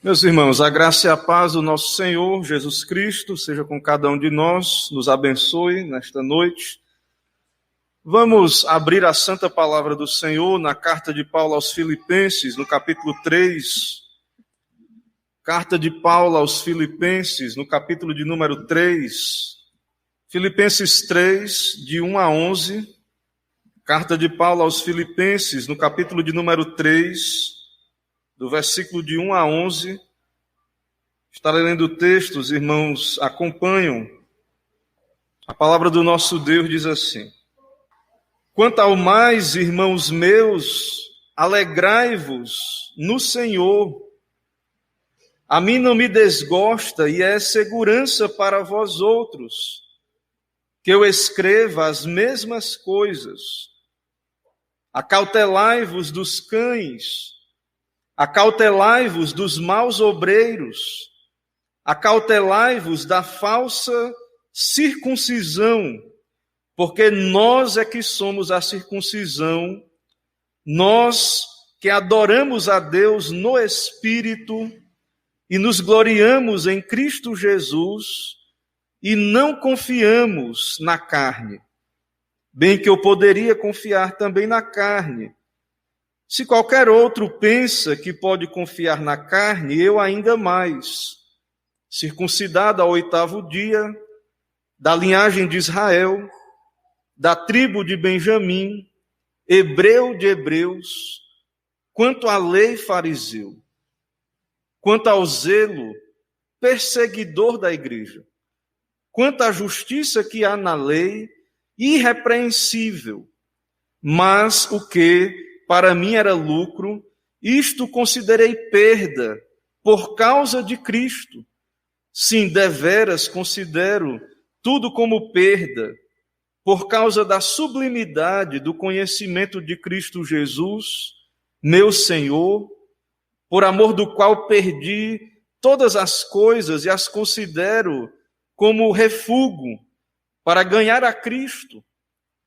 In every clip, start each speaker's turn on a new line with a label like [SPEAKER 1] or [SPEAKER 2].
[SPEAKER 1] Meus irmãos, a graça e a paz do nosso Senhor Jesus Cristo seja com cada um de nós, nos abençoe nesta noite. Vamos abrir a santa palavra do Senhor na carta de Paulo aos Filipenses, no capítulo 3. Carta de Paulo aos Filipenses, no capítulo de número 3. Filipenses 3, de 1 a 11. Carta de Paulo aos Filipenses, no capítulo de número 3, do versículo de 1 a 11. Estarei lendo textos, irmãos, acompanham. A palavra do nosso Deus diz assim: Quanto ao mais, irmãos meus, alegrai-vos no Senhor. A mim não me desgosta e é segurança para vós outros que eu escreva as mesmas coisas. Acautelai-vos dos cães, acautelai-vos dos maus obreiros, acautelai-vos da falsa circuncisão, porque nós é que somos a circuncisão, nós que adoramos a Deus no Espírito e nos gloriamos em Cristo Jesus e não confiamos na carne, bem que eu poderia confiar também na carne. Se qualquer outro pensa que pode confiar na carne, eu ainda mais. Circuncidado ao 8º dia, da linhagem de Israel, da tribo de Benjamim, hebreu de hebreus, quanto à lei fariseu, quanto ao zelo, perseguidor da igreja, quanto à justiça que há na lei, irrepreensível. Mas o que para mim era lucro, isto considerei perda por causa de Cristo. Sim, deveras considero tudo como perda, por causa da sublimidade do conhecimento de Cristo Jesus, meu Senhor, por amor do qual perdi todas as coisas e as considero como refúgio para ganhar a Cristo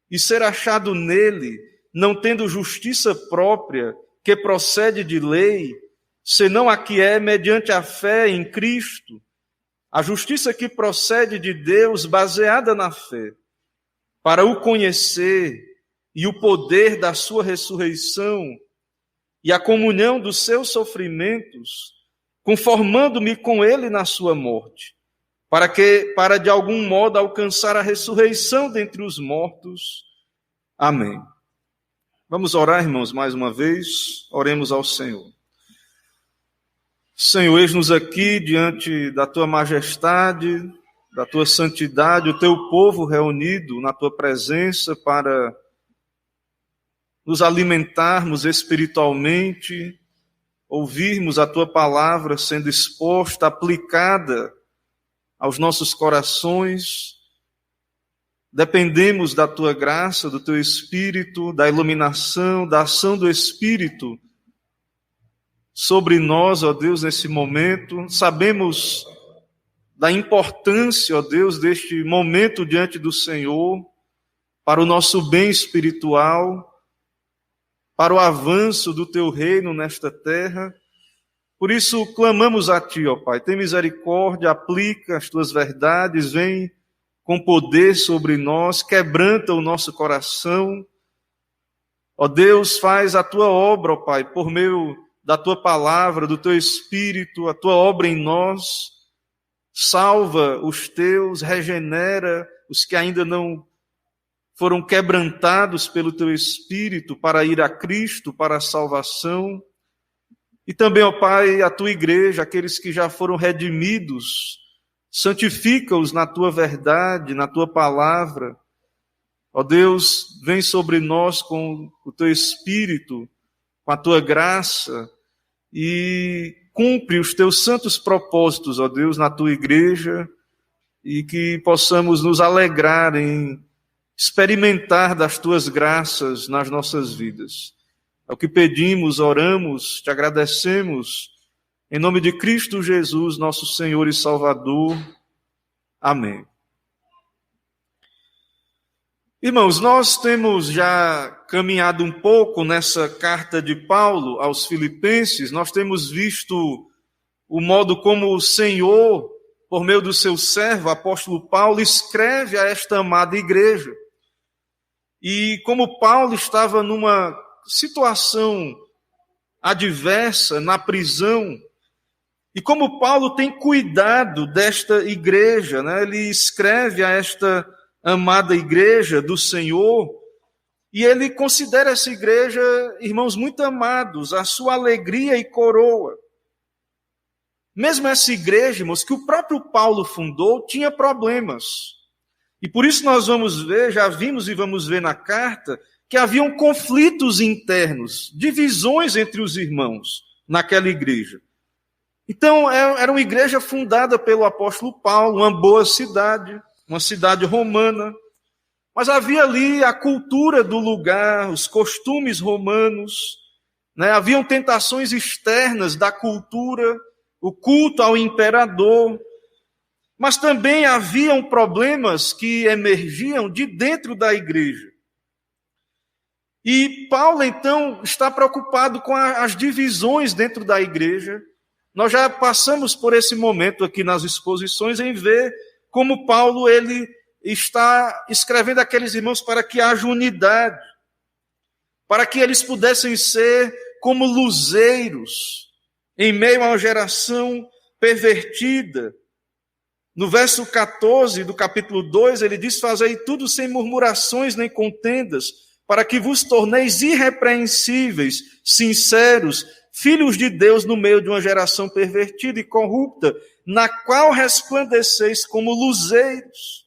[SPEAKER 1] e ser achado nele, não tendo justiça própria que procede de lei, senão a que é mediante a fé em Cristo, a justiça que procede de Deus baseada na fé, para o conhecer e o poder da sua ressurreição e a comunhão dos seus sofrimentos, conformando-me com ele na sua morte, para de algum modo alcançar a ressurreição dentre os mortos. Amém. Vamos orar, irmãos, mais uma vez. Oremos ao Senhor. Senhor, eis-nos aqui diante da Tua majestade, da Tua santidade, o Teu povo reunido na Tua presença para nos alimentarmos espiritualmente, ouvirmos a Tua palavra sendo exposta, aplicada aos nossos corações. Dependemos da Tua graça, do Teu Espírito, da iluminação, da ação do Espírito sobre nós, ó Deus, nesse momento. Sabemos da importância, ó Deus, deste momento diante do Senhor, para o nosso bem espiritual, para o avanço do Teu reino nesta terra. Por isso, clamamos a Ti, ó Pai, tem misericórdia, aplica as Tuas verdades, vem com poder sobre nós, quebranta o nosso coração. Ó Deus, faz a Tua obra, ó Pai, por meio da Tua palavra, do Teu Espírito, a Tua obra em nós. Salva os Teus, regenera os que ainda não foram quebrantados pelo Teu Espírito para ir a Cristo, para a salvação. E também, ó Pai, a Tua igreja, aqueles que já foram redimidos, santifica-os na Tua verdade, na Tua palavra. Ó Deus, vem sobre nós com o Teu Espírito, com a Tua graça, e cumpre os Teus santos propósitos, ó Deus, na Tua igreja, e que possamos nos alegrar em experimentar das Tuas graças nas nossas vidas. É o que pedimos, oramos, Te agradecemos, em nome de Cristo Jesus, nosso Senhor e Salvador. Amém. Irmãos, nós temos já caminhado um pouco nessa carta de Paulo aos Filipenses, nós temos visto o modo como o Senhor, por meio do seu servo, apóstolo Paulo, escreve a esta amada igreja. E como Paulo estava numa situação adversa, na prisão, e como Paulo tem cuidado desta igreja, né? Ele escreve a esta amada igreja do Senhor, e ele considera essa igreja, irmãos muito amados, a sua alegria e coroa. Mesmo essa igreja, irmãos, que o próprio Paulo fundou, tinha problemas. E por isso nós vamos ver, já vimos e vamos ver na carta, que haviam conflitos internos, divisões entre os irmãos naquela igreja. Então, era uma igreja fundada pelo apóstolo Paulo, uma boa cidade, uma cidade romana, mas havia ali a cultura do lugar, os costumes romanos, né? Haviam tentações externas da cultura, o culto ao imperador, mas também haviam problemas que emergiam de dentro da igreja. E Paulo, então, está preocupado com as divisões dentro da igreja. Nós já passamos por esse momento aqui nas exposições em ver como Paulo ele está escrevendo aqueles irmãos para que haja unidade, para que eles pudessem ser como luzeiros em meio a uma geração pervertida. No verso 14 do capítulo 2, ele diz: fazei tudo sem murmurações nem contendas, para que vos torneis irrepreensíveis, sinceros, filhos de Deus no meio de uma geração pervertida e corrupta, na qual resplandeceis como luzeiros.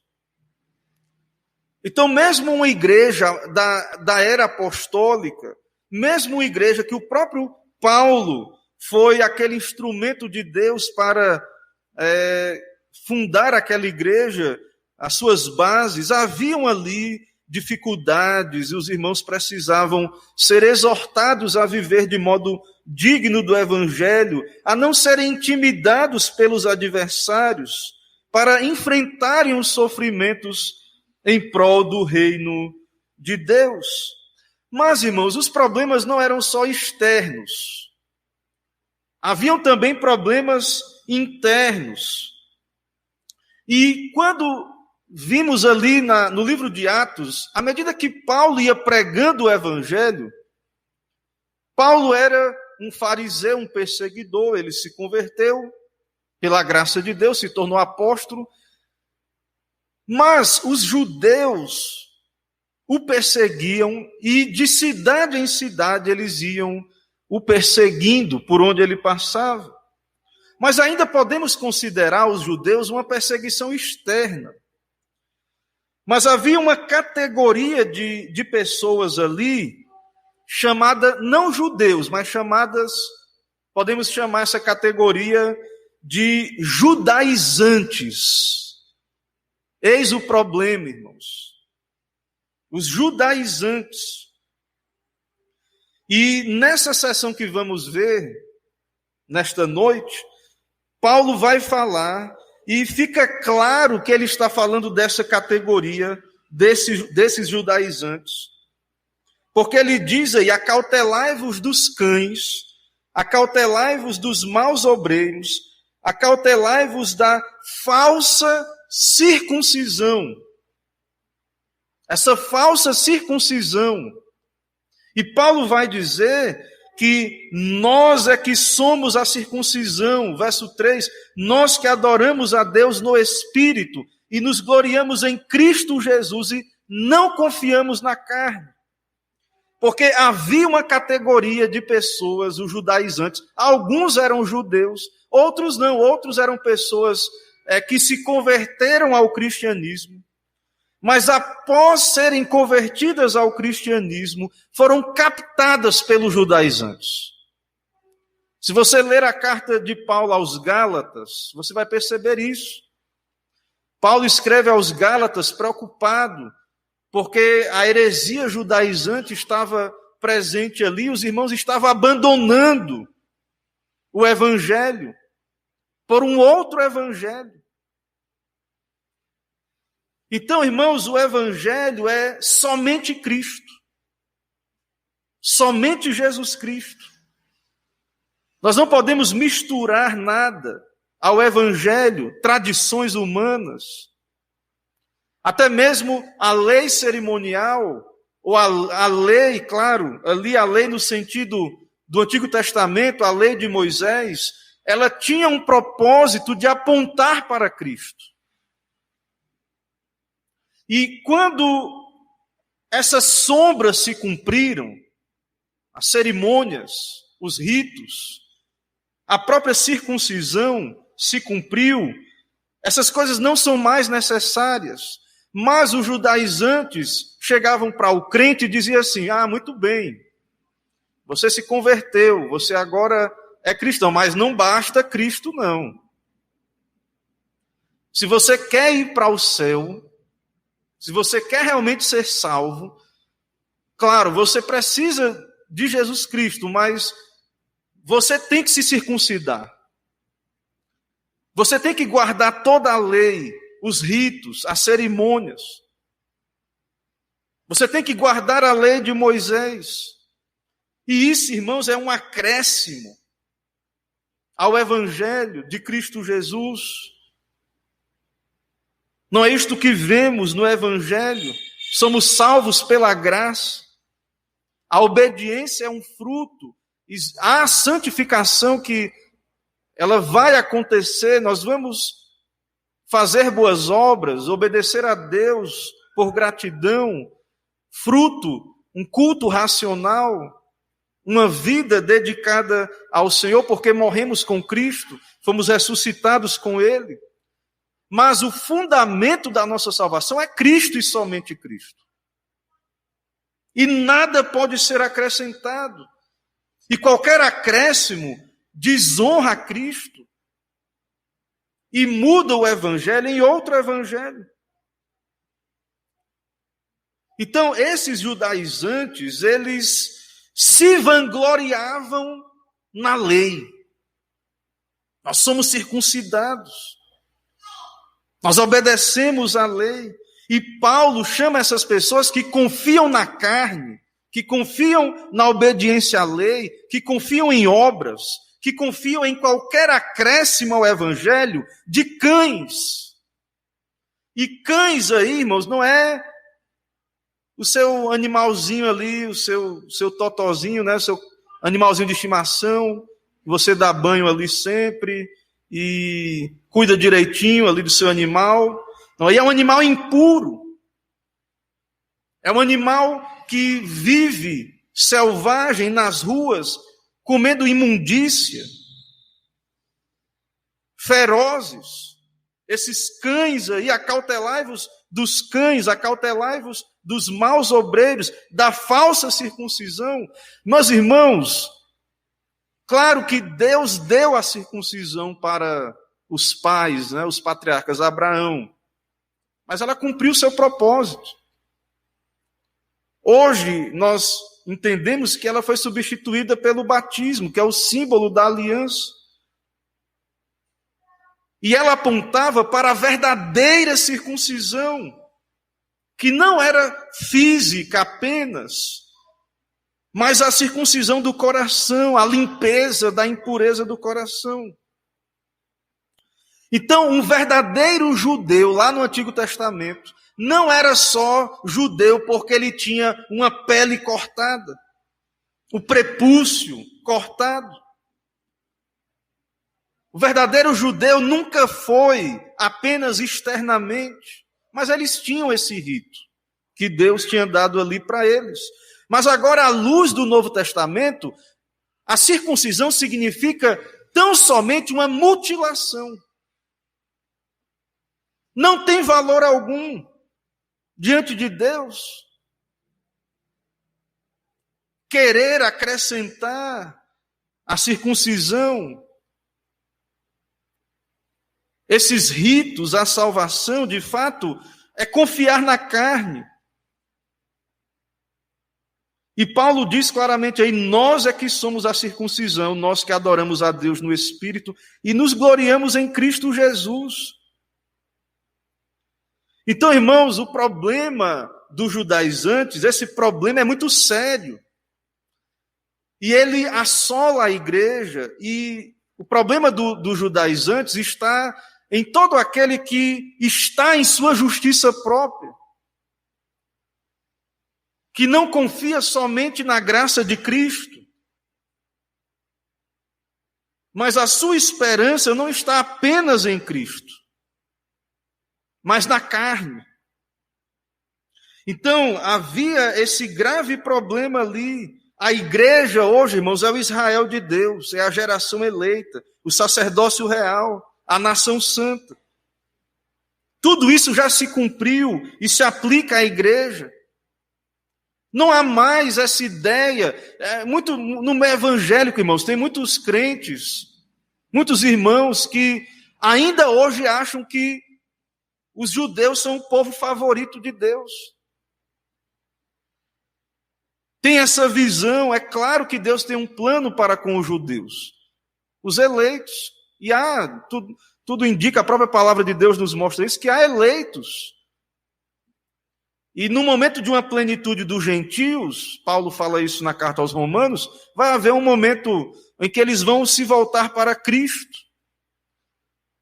[SPEAKER 1] Então, mesmo uma igreja da era apostólica, mesmo uma igreja que o próprio Paulo foi aquele instrumento de Deus para fundar aquela igreja, as suas bases, haviam ali dificuldades e os irmãos precisavam ser exortados a viver de modo digno do evangelho, a não serem intimidados pelos adversários, para enfrentarem os sofrimentos em prol do reino de Deus. Mas, irmãos, os problemas não eram só externos. Haviam também problemas internos. E quando vimos ali no livro de Atos, à medida que Paulo ia pregando o evangelho, Paulo era um fariseu, um perseguidor, ele se converteu pela graça de Deus, se tornou apóstolo, mas os judeus o perseguiam e de cidade em cidade eles iam o perseguindo por onde ele passava. Mas ainda podemos considerar os judeus uma perseguição externa. Mas havia uma categoria de pessoas ali, chamada, não judeus, mas chamadas, podemos chamar essa categoria de judaizantes. Eis o problema, irmãos. Os judaizantes. E nessa sessão que vamos ver, nesta noite, Paulo vai falar, e fica claro que ele está falando dessa categoria, desses judaizantes. Porque ele diz aí: acautelai-vos dos cães, acautelai-vos dos maus obreiros, acautelai-vos da falsa circuncisão. Essa falsa circuncisão. E Paulo vai dizer que nós é que somos a circuncisão, verso 3, nós que adoramos a Deus no Espírito e nos gloriamos em Cristo Jesus e não confiamos na carne. Porque havia uma categoria de pessoas, os judaizantes, alguns eram judeus, outros não, outros eram pessoas que se converteram ao cristianismo, mas após serem convertidas ao cristianismo, foram captadas pelos judaizantes. Se você ler a carta de Paulo aos Gálatas, você vai perceber isso. Paulo escreve aos Gálatas preocupado, porque a heresia judaizante estava presente ali, os irmãos estavam abandonando o evangelho por um outro evangelho. Então, irmãos, o evangelho é somente Cristo. Somente Jesus Cristo. Nós não podemos misturar nada ao Evangelho, tradições humanas, até mesmo a lei cerimonial, ou a lei, claro, ali a lei no sentido do Antigo Testamento, a lei de Moisés, ela tinha um propósito de apontar para Cristo. E quando essas sombras se cumpriram, as cerimônias, os ritos, a própria circuncisão se cumpriu, essas coisas não são mais necessárias. Mas os judaizantes chegavam para o crente e diziam assim: muito bem, você se converteu, você agora é cristão, mas não basta Cristo, não. Se você quer ir para o céu, se você quer realmente ser salvo, claro, você precisa de Jesus Cristo, mas você tem que se circuncidar. Você tem que guardar toda a lei, os ritos, as cerimônias. Você tem que guardar a lei de Moisés. E isso, irmãos, é um acréscimo ao Evangelho de Cristo Jesus. Não é isto que vemos no Evangelho. Somos salvos pela graça. A obediência é um fruto. Há santificação que ela vai acontecer. Nós vamos fazer boas obras, obedecer a Deus por gratidão, fruto, um culto racional, uma vida dedicada ao Senhor, porque morremos com Cristo, fomos ressuscitados com Ele. Mas o fundamento da nossa salvação é Cristo e somente Cristo. E nada pode ser acrescentado. E qualquer acréscimo desonra a Cristo e muda o Evangelho em outro Evangelho. Então, esses judaizantes, eles se vangloriavam na lei. Nós somos circuncidados. Nós obedecemos à lei. E Paulo chama essas pessoas que confiam na carne, que confiam na obediência à lei, que confiam em obras, que confiam em qualquer acréscimo ao Evangelho, de cães. E cães aí, irmãos, não é o seu animalzinho ali, o seu totozinho, né, o seu animalzinho de estimação, você dá banho ali sempre e cuida direitinho ali do seu animal. Não, aí é um animal impuro. É um animal que vive selvagem nas ruas, comendo imundícia, ferozes. Esses cães aí, acautelai-vos dos cães, acautelai-vos dos maus obreiros, da falsa circuncisão. Meus irmãos, claro que Deus deu a circuncisão para os pais, né, os patriarcas, Abraão, mas ela cumpriu seu propósito. Hoje nós entendemos que ela foi substituída pelo batismo, que é o símbolo da aliança. E ela apontava para a verdadeira circuncisão, que não era física apenas, mas a circuncisão do coração, a limpeza da impureza do coração. Então, um verdadeiro judeu, lá no Antigo Testamento, não era só judeu porque ele tinha uma pele cortada, o prepúcio cortado. O verdadeiro judeu nunca foi apenas externamente, mas eles tinham esse rito que Deus tinha dado ali para eles. Mas agora, à luz do Novo Testamento, a circuncisão significa tão somente uma mutilação. Não tem valor algum diante de Deus querer acrescentar a circuncisão, esses ritos, a salvação, de fato, é confiar na carne. E Paulo diz claramente aí, nós é que somos a circuncisão, nós que adoramos a Deus no Espírito e nos gloriamos em Cristo Jesus. Então, irmãos, o problema dos judaizantes, esse problema é muito sério. E ele assola a igreja, e o problema dos judaizantes está em todo aquele que está em sua justiça própria, que não confia somente na graça de Cristo, mas a sua esperança não está apenas em Cristo, mas na carne. Então, havia esse grave problema ali. A igreja hoje, irmãos, é o Israel de Deus, é a geração eleita, o sacerdócio real, a nação santa. Tudo isso já se cumpriu e se aplica à igreja. Não há mais essa ideia. Muito no meio evangélico, irmãos, tem muitos crentes, muitos irmãos que ainda hoje acham que os judeus são o povo favorito de Deus. Tem essa visão. É claro que Deus tem um plano para com os judeus, os eleitos. E tudo indica, a própria palavra de Deus nos mostra isso, que há eleitos. E no momento de uma plenitude dos gentios, Paulo fala isso na carta aos Romanos, vai haver um momento em que eles vão se voltar para Cristo.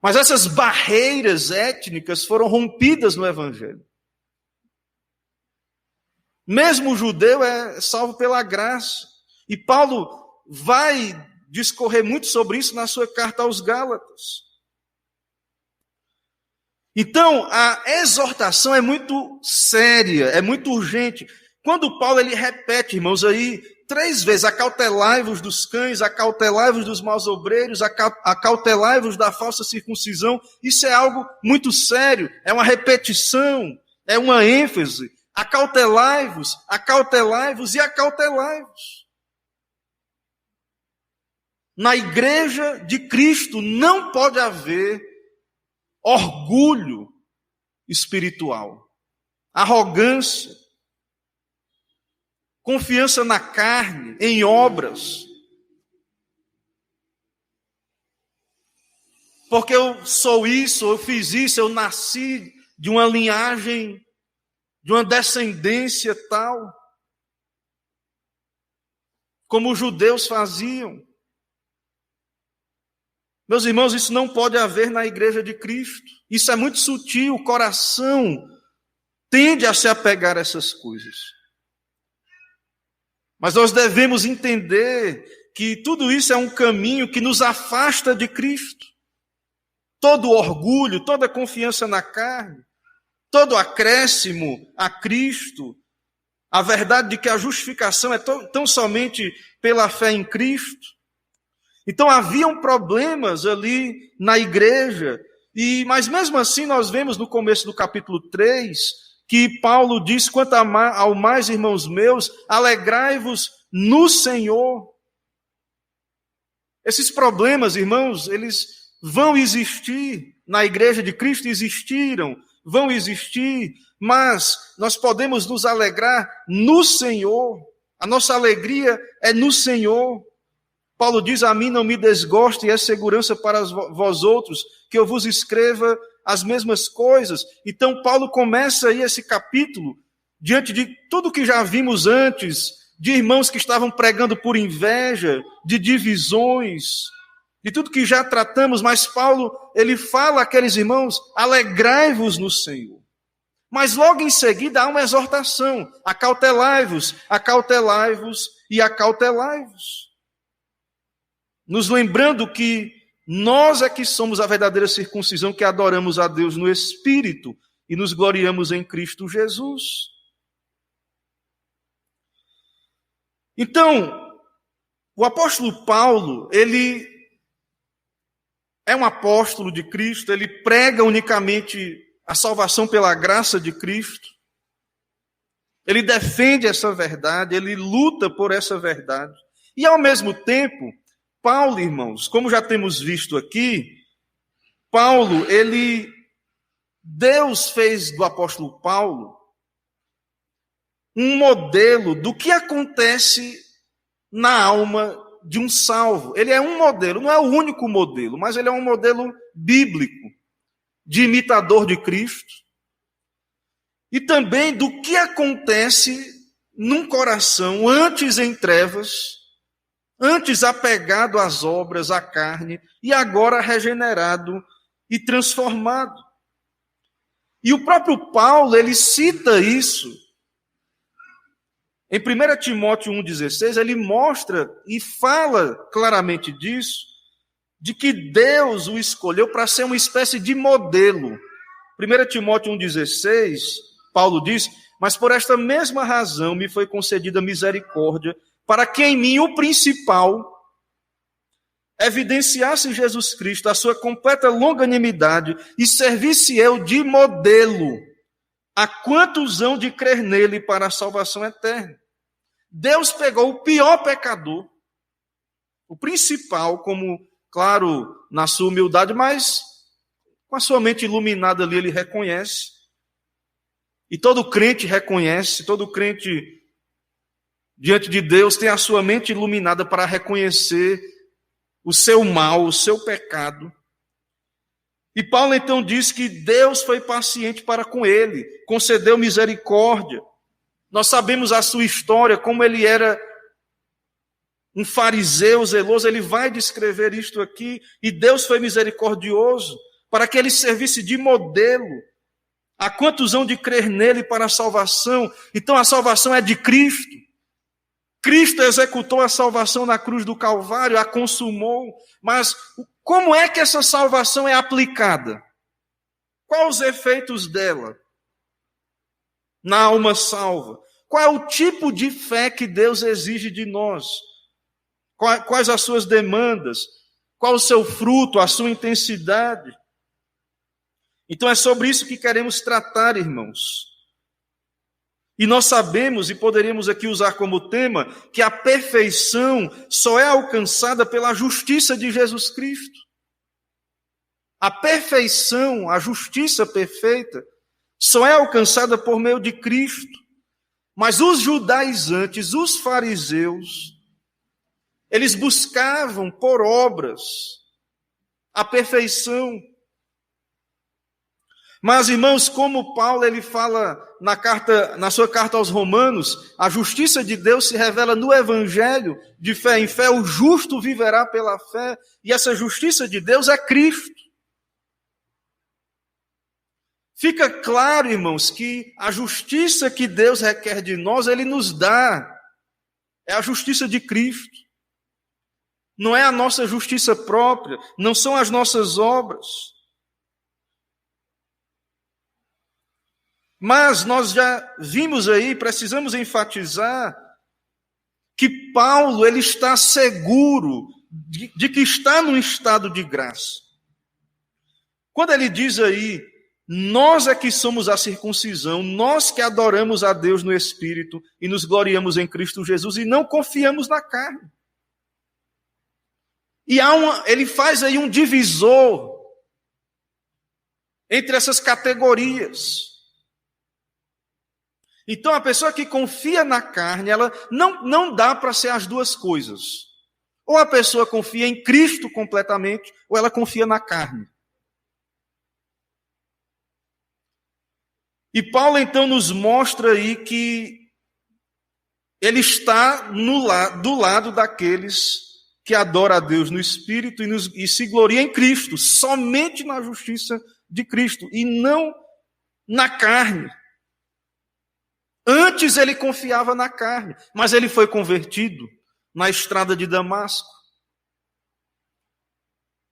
[SPEAKER 1] Mas essas barreiras étnicas foram rompidas no Evangelho. Mesmo o judeu é salvo pela graça. E Paulo vai discorrer muito sobre isso na sua carta aos Gálatas. Então, a exortação é muito séria, é muito urgente. Quando Paulo ele repete, irmãos, aí 3 vezes: acautelai-vos dos cães, acautelai-vos dos maus obreiros, acautelai-vos da falsa circuncisão. Isso é algo muito sério, é uma repetição, é uma ênfase. Acautelai-vos, acautelai-vos e acautelai-vos. Na igreja de Cristo não pode haver orgulho espiritual, arrogância, confiança na carne, em obras. Porque eu sou isso, eu fiz isso, eu nasci de uma linhagem, de uma descendência tal, como os judeus faziam. Meus irmãos, isso não pode haver na igreja de Cristo. Isso é muito sutil, o coração tende a se apegar a essas coisas. Mas nós devemos entender que tudo isso é um caminho que nos afasta de Cristo. Todo orgulho, toda confiança na carne, todo acréscimo a Cristo, a verdade de que a justificação é tão somente pela fé em Cristo. Então haviam problemas ali na igreja, mas mesmo assim nós vemos no começo do capítulo 3, que Paulo diz: quanto ao mais, irmãos meus, alegrai-vos no Senhor. Esses problemas, irmãos, eles vão existir na igreja de Cristo, existiram, vão existir, mas nós podemos nos alegrar no Senhor. A nossa alegria é no Senhor. Paulo diz: a mim não me desgosta, e é segurança para vós outros que eu vos escreva as mesmas coisas. Então Paulo começa aí esse capítulo, diante de tudo que já vimos antes, de irmãos que estavam pregando por inveja, de divisões, de tudo que já tratamos, mas Paulo, ele fala àqueles irmãos: alegrai-vos no Senhor. Mas logo em seguida há uma exortação: acautelai-vos, acautelai-vos e acautelai-vos. Nos lembrando que nós é que somos a verdadeira circuncisão, que adoramos a Deus no Espírito e nos gloriamos em Cristo Jesus. Então, o apóstolo Paulo, ele é um apóstolo de Cristo, ele prega unicamente a salvação pela graça de Cristo, ele defende essa verdade, ele luta por essa verdade, e ao mesmo tempo, Paulo, irmãos, como já temos visto aqui, Deus fez do apóstolo Paulo um modelo do que acontece na alma de um salvo. Ele é um modelo, não é o único modelo, mas ele é um modelo bíblico, de imitador de Cristo, e também do que acontece num coração antes em trevas, antes apegado às obras, à carne, e agora regenerado e transformado. E o próprio Paulo, ele cita isso. Em 1 Timóteo 1,16, ele mostra e fala claramente disso, de que Deus o escolheu para ser uma espécie de modelo. 1 Timóteo 1,16, Paulo diz: mas por esta mesma razão me foi concedida misericórdia, para que em mim o principal evidenciasse Jesus Cristo, a sua completa longanimidade, e servisse eu de modelo a quantos hão de crer nele para a salvação eterna. Deus pegou o pior pecador, o principal, como, claro, na sua humildade, mas com a sua mente iluminada ali, ele reconhece. E todo crente reconhece, todo crente diante de Deus tem a sua mente iluminada para reconhecer o seu mal, o seu pecado. E Paulo então diz que Deus foi paciente para com ele, concedeu misericórdia. Nós sabemos a sua história, como ele era um fariseu zeloso, ele vai descrever isto aqui, e Deus foi misericordioso para que ele servisse de modelo a quantos hão de crer nele para a salvação. Então a salvação é de Cristo. Cristo executou a salvação na cruz do Calvário, a consumou, mas como é que essa salvação é aplicada? Quais os efeitos dela na alma salva? Qual é o tipo de fé que Deus exige de nós? Quais as suas demandas? Qual o seu fruto, a sua intensidade? Então é sobre isso que queremos tratar, irmãos. E nós sabemos, e poderíamos aqui usar como tema, que a perfeição só é alcançada pela justiça de Jesus Cristo. A perfeição, a justiça perfeita, só é alcançada por meio de Cristo. Mas os judaizantes, os fariseus, eles buscavam por obras a perfeição. Mas, irmãos, como Paulo ele fala na sua carta aos Romanos, a justiça de Deus se revela no Evangelho, de fé em fé, o justo viverá pela fé, e essa justiça de Deus é Cristo. Fica claro, irmãos, que a justiça que Deus requer de nós, Ele nos dá. É a justiça de Cristo. Não é a nossa justiça própria, não são as nossas obras. Mas nós já vimos aí, precisamos enfatizar, que Paulo ele está seguro de que está num estado de graça. Quando ele diz aí, nós é que somos a circuncisão, nós que adoramos a Deus no Espírito e nos gloriamos em Cristo Jesus e não confiamos na carne. E ele faz aí um divisor entre essas categorias. Então, a pessoa que confia na carne, ela não dá para ser as duas coisas. Ou a pessoa confia em Cristo completamente, ou ela confia na carne. E Paulo, então, nos mostra aí que ele está do lado daqueles que adoram a Deus no Espírito e se gloria em Cristo, somente na justiça de Cristo, e não na carne. Antes ele confiava na carne, mas ele foi convertido na estrada de Damasco.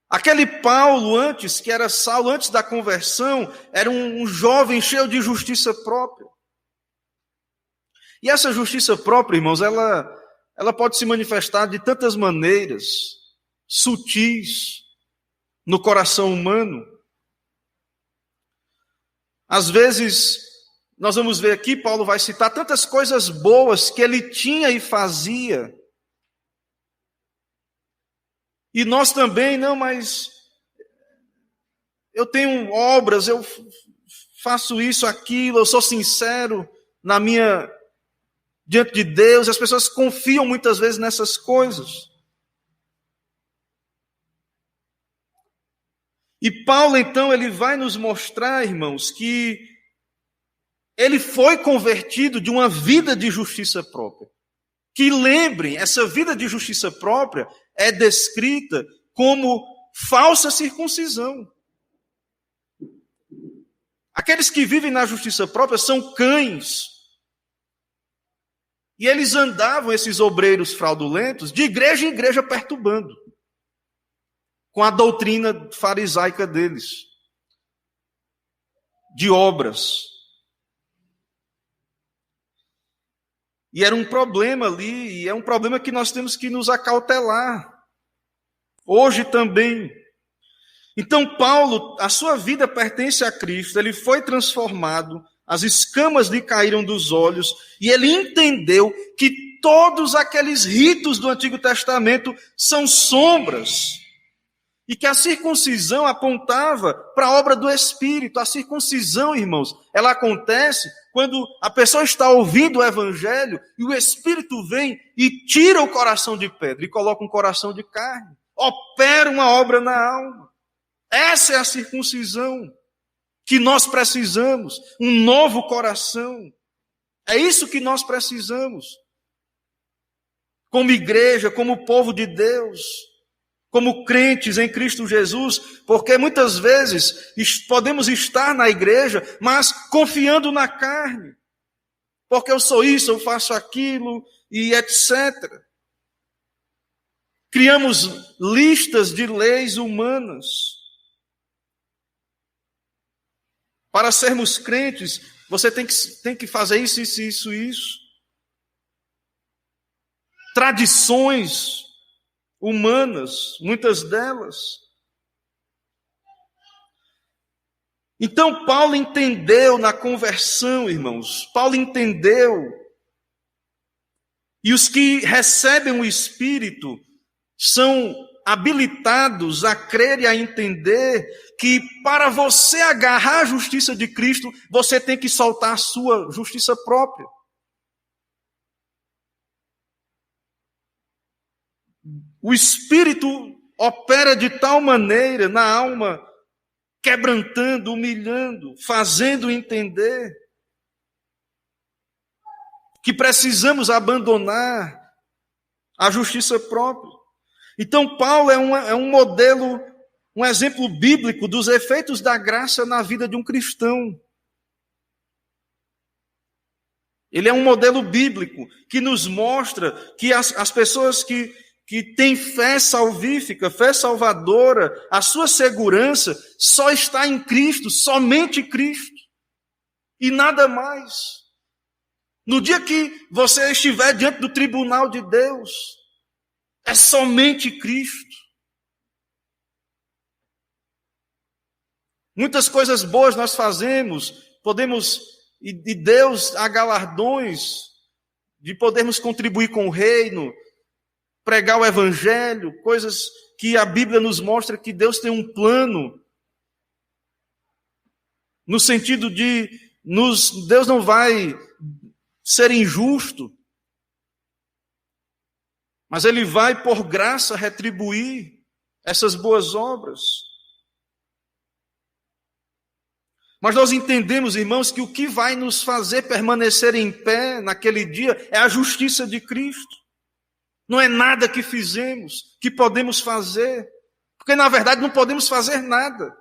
[SPEAKER 1] Aquele Paulo antes, que era Saulo antes da conversão, era um jovem cheio de justiça própria. E essa justiça própria, irmãos, ela pode se manifestar de tantas maneiras, sutis, no coração humano. Às vezes, nós vamos ver aqui, Paulo vai citar tantas coisas boas que ele tinha e fazia. E nós também, não, mas eu tenho obras, eu faço isso, aquilo, eu sou sincero diante de Deus. As pessoas confiam muitas vezes nessas coisas. E Paulo, então, ele vai nos mostrar, irmãos, que ele foi convertido de uma vida de justiça própria, que, lembrem, essa vida de justiça própria é descrita como falsa circuncisão. Aqueles que vivem na justiça própria são cães. E eles andavam, esses obreiros fraudulentos, de igreja em igreja perturbando, com a doutrina farisaica deles, de obras. E era um problema ali, e é um problema que nós temos que nos acautelar. Hoje também. Então Paulo, a sua vida pertence a Cristo, ele foi transformado, as escamas lhe caíram dos olhos, e ele entendeu que todos aqueles ritos do Antigo Testamento são sombras, e que a circuncisão apontava para a obra do Espírito. A circuncisão, irmãos, ela acontece quando a pessoa está ouvindo o Evangelho e o Espírito vem e tira o coração de pedra e coloca um coração de carne. Opera uma obra na alma. Essa é a circuncisão que nós precisamos, um novo coração. É isso que nós precisamos. Como igreja, como povo de Deus, como crentes em Cristo Jesus, porque muitas vezes podemos estar na igreja, mas confiando na carne. Porque eu sou isso, eu faço aquilo e etc. Criamos listas de leis humanas. Para sermos crentes, você tem que fazer isso, isso, isso, isso. Tradições humanas, muitas delas. Então, Paulo entendeu na conversão, irmãos. Paulo entendeu. E os que recebem o Espírito são habilitados a crer e a entender que para você agarrar a justiça de Cristo, você tem que soltar a sua justiça própria. O Espírito opera de tal maneira na alma, quebrantando, humilhando, fazendo entender que precisamos abandonar a justiça própria. Então, Paulo é um modelo, um exemplo bíblico dos efeitos da graça na vida de um cristão. Ele é um modelo bíblico que nos mostra que as pessoas que têm fé salvífica, fé salvadora, a sua segurança só está em Cristo, somente Cristo, e nada mais. No dia que você estiver diante do tribunal de Deus, é somente Cristo. Muitas coisas boas nós fazemos, podemos, e Deus há galardões de podermos contribuir com o reino, pregar o Evangelho, coisas que a Bíblia nos mostra que Deus tem um plano, no sentido de Deus não vai ser injusto, mas Ele vai, por graça, retribuir essas boas obras. Mas nós entendemos, irmãos, que o que vai nos fazer permanecer em pé naquele dia é a justiça de Cristo. Não é nada que fizemos, que podemos fazer, porque na verdade não podemos fazer nada.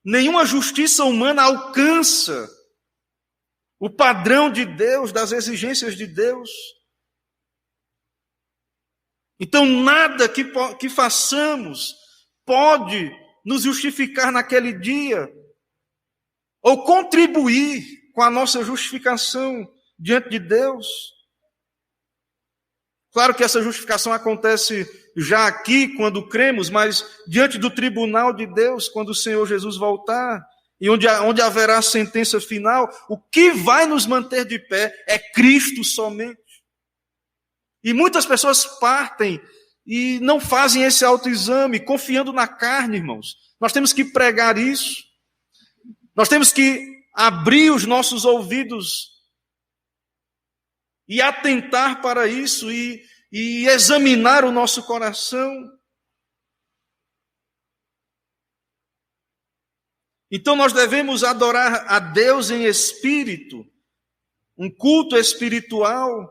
[SPEAKER 1] Nenhuma justiça humana alcança o padrão de Deus, das exigências de Deus. Então nada que façamos pode nos justificar naquele dia, ou contribuir com a nossa justificação diante de Deus. Claro que essa justificação acontece já aqui, quando cremos, mas diante do tribunal de Deus, quando o Senhor Jesus voltar, e onde haverá a sentença final, o que vai nos manter de pé é Cristo somente. E muitas pessoas partem e não fazem esse autoexame, confiando na carne, irmãos. Nós temos que pregar isso. Nós temos que abrir os nossos ouvidos e atentar para isso e examinar o nosso coração. Então nós devemos adorar a Deus em espírito um culto espiritual.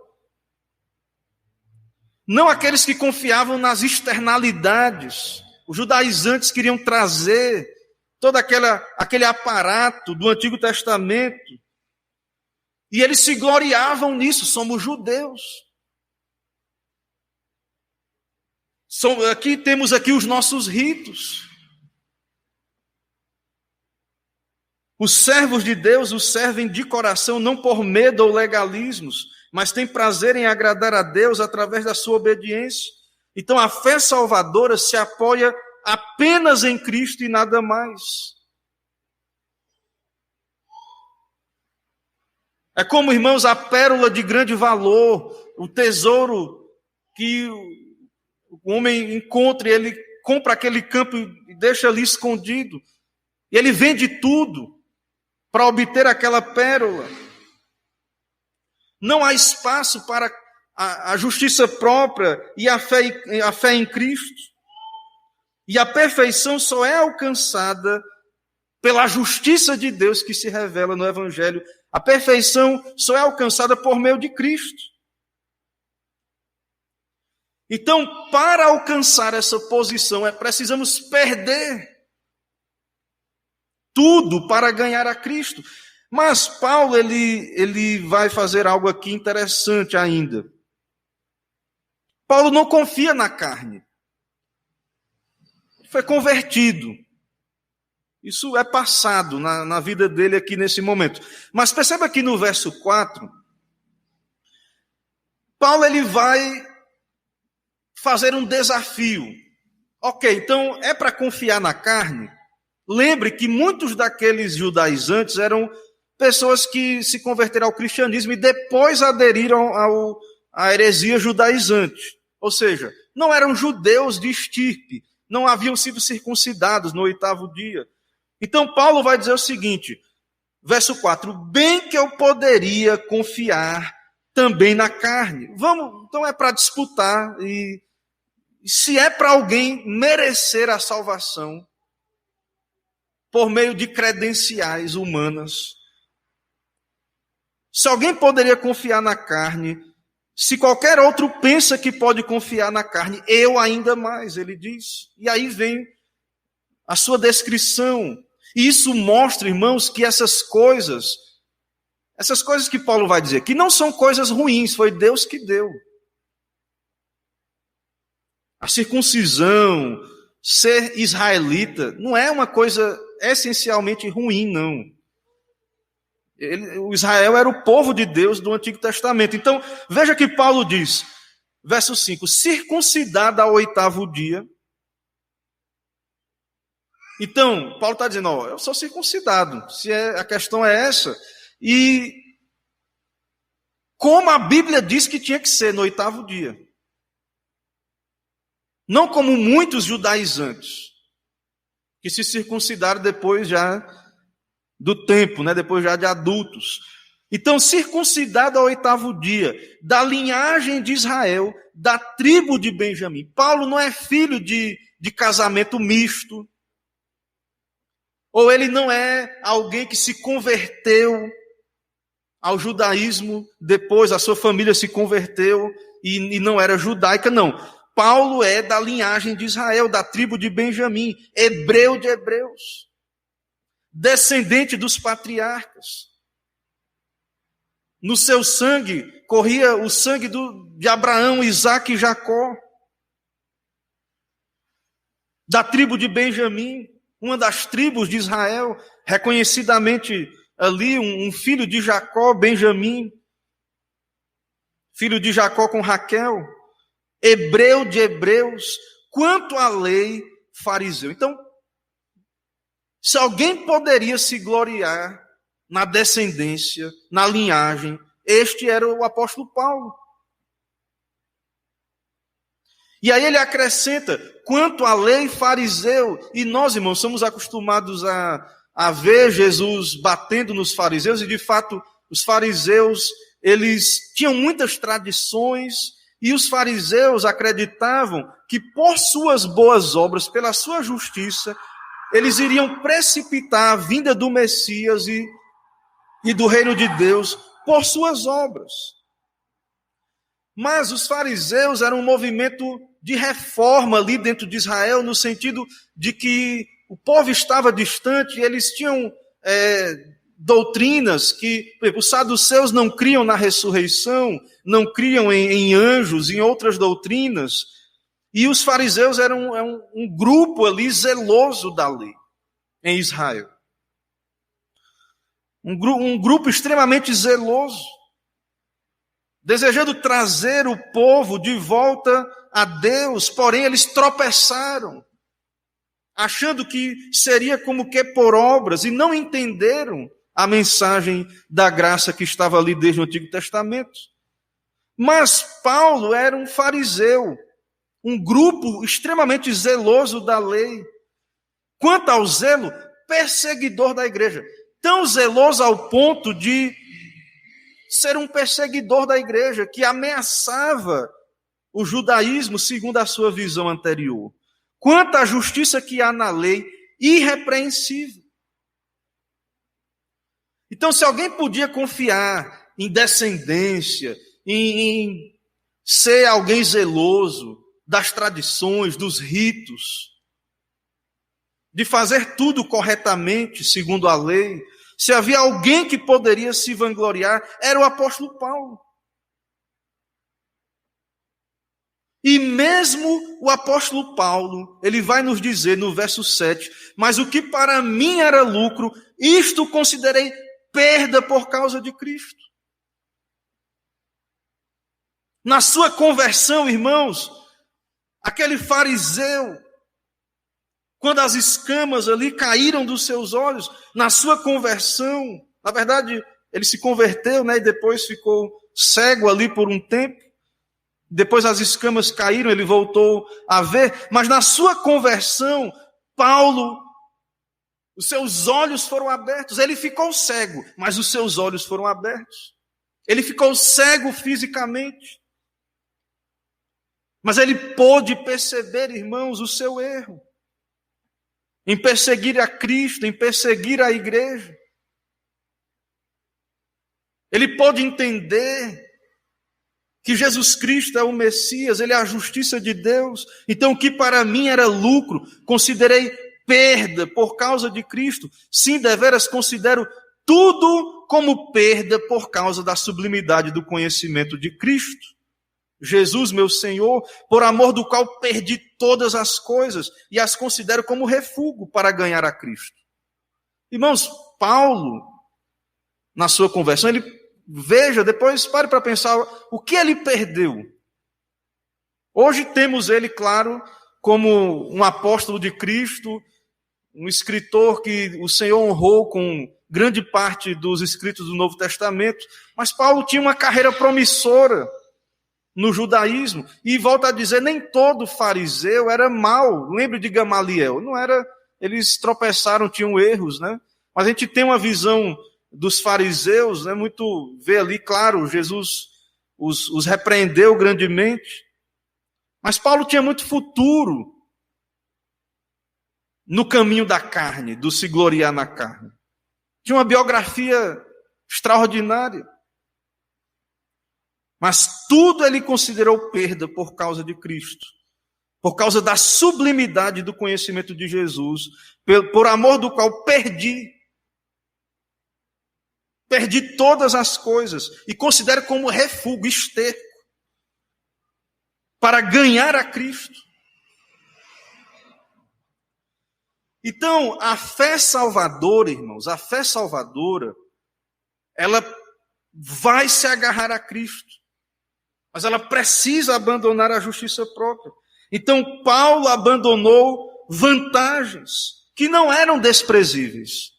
[SPEAKER 1] Não aqueles que confiavam nas externalidades. Os judaizantes queriam trazer todo aquele aparato do Antigo Testamento. E eles se gloriavam nisso, somos judeus. Temos aqui os nossos ritos. Os servos de Deus os servem de coração, não por medo ou legalismos, mas têm prazer em agradar a Deus através da sua obediência. Então a fé salvadora se apoia apenas em Cristo e nada mais. É como, irmãos, a pérola de grande valor, o tesouro que o homem encontra, e ele compra aquele campo e deixa ali escondido. E ele vende tudo para obter aquela pérola. Não há espaço para a justiça própria e a fé em Cristo. E a perfeição só é alcançada pela justiça de Deus que se revela no Evangelho. A perfeição só é alcançada por meio de Cristo. Então, para alcançar essa posição, precisamos perder tudo para ganhar a Cristo. Mas Paulo, ele vai fazer algo aqui interessante ainda. Paulo não confia na carne. Foi convertido. Isso é passado na vida dele aqui nesse momento. Mas perceba que no verso 4, Paulo ele vai fazer um desafio. Ok, então é para confiar na carne? Lembre que muitos daqueles judaizantes eram pessoas que se converteram ao cristianismo e depois aderiram à heresia judaizante. Ou seja, não eram judeus de estirpe, não haviam sido circuncidados no 8º dia. Então Paulo vai dizer o seguinte, verso 4, bem que eu poderia confiar também na carne. Então é para disputar, e se é para alguém merecer a salvação por meio de credenciais humanas, se alguém poderia confiar na carne, se qualquer outro pensa que pode confiar na carne, eu ainda mais, ele diz. E aí vem a sua descrição. E isso mostra, irmãos, que essas coisas que Paulo vai dizer, que não são coisas ruins, foi Deus que deu. A circuncisão, ser israelita, não é uma coisa essencialmente ruim, não. O Israel era o povo de Deus do Antigo Testamento. Então, veja que Paulo diz, verso 5, circuncidado ao 8º dia. Então, Paulo está dizendo, eu sou circuncidado, a questão é essa. E como a Bíblia diz que tinha que ser no 8º dia. Não como muitos judaizantes, que se circuncidaram depois já do tempo, depois já de adultos. Então, circuncidado ao 8º dia, da linhagem de Israel, da tribo de Benjamim. Paulo não é filho de casamento misto, ou ele não é alguém que se converteu ao judaísmo, depois a sua família se converteu e não era judaica, não. Paulo é da linhagem de Israel, da tribo de Benjamim, hebreu de hebreus, descendente dos patriarcas. No seu sangue corria o sangue de Abraão, Isaque e Jacó. Da tribo de Benjamim, uma das tribos de Israel, reconhecidamente ali um filho de Jacó, Benjamim, filho de Jacó com Raquel, hebreu de hebreus, quanto à lei, fariseu. Então, se alguém poderia se gloriar na descendência, na linhagem, este era o apóstolo Paulo. E aí ele acrescenta, quanto à lei, fariseu. E nós, irmãos, somos acostumados a ver Jesus batendo nos fariseus, e de fato, os fariseus, eles tinham muitas tradições, e os fariseus acreditavam que por suas boas obras, pela sua justiça, eles iriam precipitar a vinda do Messias e do reino de Deus por suas obras. Mas os fariseus eram um movimento de reforma ali dentro de Israel, no sentido de que o povo estava distante, eles tinham doutrinas que, por exemplo, os saduceus não criam na ressurreição, não criam em anjos, em outras doutrinas, e os fariseus eram um grupo ali zeloso da lei em Israel. Um grupo extremamente zeloso, desejando trazer o povo de volta a Deus, porém eles tropeçaram, achando que seria como que por obras, e não entenderam a mensagem da graça que estava ali desde o Antigo Testamento. Mas Paulo era um fariseu, um grupo extremamente zeloso da lei. Quanto ao zelo, perseguidor da igreja. Tão zeloso ao ponto de ser um perseguidor da igreja, que ameaçava o judaísmo segundo a sua visão anterior. Quanto à justiça que há na lei, irrepreensível. Então, se alguém podia confiar em descendência, em ser alguém zeloso das tradições, dos ritos, de fazer tudo corretamente, segundo a lei, se havia alguém que poderia se vangloriar, era o apóstolo Paulo. E mesmo o apóstolo Paulo, ele vai nos dizer no verso 7, mas o que para mim era lucro, isto considerei perda por causa de Cristo. Na sua conversão, irmãos, aquele fariseu, quando as escamas ali caíram dos seus olhos, na sua conversão, na verdade, ele se converteu, né, e depois ficou cego ali por um tempo. Depois as escamas caíram, ele voltou a ver. Mas na sua conversão, Paulo, os seus olhos foram abertos. Ele ficou cego, mas os seus olhos foram abertos. Ele ficou cego fisicamente. Mas ele pôde perceber, irmãos, o seu erro. Em perseguir a Cristo, em perseguir a igreja. Ele pôde entender que Jesus Cristo é o Messias, Ele é a justiça de Deus. Então, o que para mim era lucro, considerei perda por causa de Cristo. Sim, deveras considero tudo como perda por causa da sublimidade do conhecimento de Cristo. Jesus, meu Senhor, por amor do qual perdi todas as coisas e as considero como refúgio para ganhar a Cristo. Irmãos, Paulo, na sua conversão, ele veja, depois pare para pensar o que ele perdeu. Hoje temos ele, claro, como um apóstolo de Cristo, um escritor que o Senhor honrou com grande parte dos escritos do Novo Testamento, mas Paulo tinha uma carreira promissora no judaísmo, e volta a dizer, nem todo fariseu era mau. Lembre de Gamaliel, não era, eles tropeçaram, tinham erros, né? Mas a gente tem uma visão dos fariseus, né, muito, vê ali, claro, Jesus os repreendeu grandemente, mas Paulo tinha muito futuro no caminho da carne, do se gloriar na carne. Tinha uma biografia extraordinária, mas tudo ele considerou perda por causa de Cristo, por causa da sublimidade do conhecimento de Jesus, por amor do qual perdi todas as coisas e considero como refúgio, esterco, para ganhar a Cristo. Então, a fé salvadora, irmãos, a fé salvadora, ela vai se agarrar a Cristo, mas ela precisa abandonar a justiça própria. Então, Paulo abandonou vantagens que não eram desprezíveis.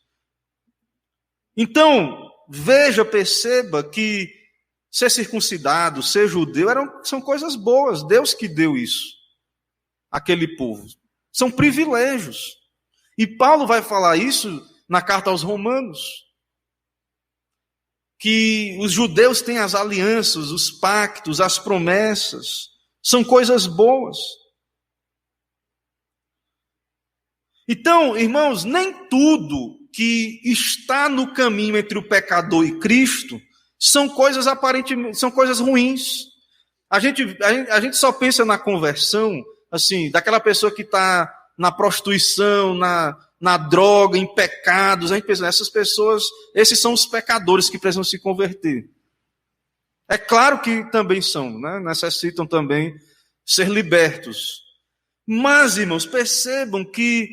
[SPEAKER 1] Então, veja, perceba que ser circuncidado, ser judeu, são coisas boas. Deus que deu isso àquele povo. São privilégios. E Paulo vai falar isso na carta aos Romanos. Que os judeus têm as alianças, os pactos, as promessas. São coisas boas. Então, irmãos, nem tudo que está no caminho entre o pecador e Cristo são coisas aparentemente, são coisas ruins. A gente só pensa na conversão, assim, daquela pessoa que está na prostituição, na droga, em pecados. A gente pensa, essas pessoas, esses são os pecadores que precisam se converter. É claro que também são, né? Necessitam também ser libertos. Mas, irmãos, percebam que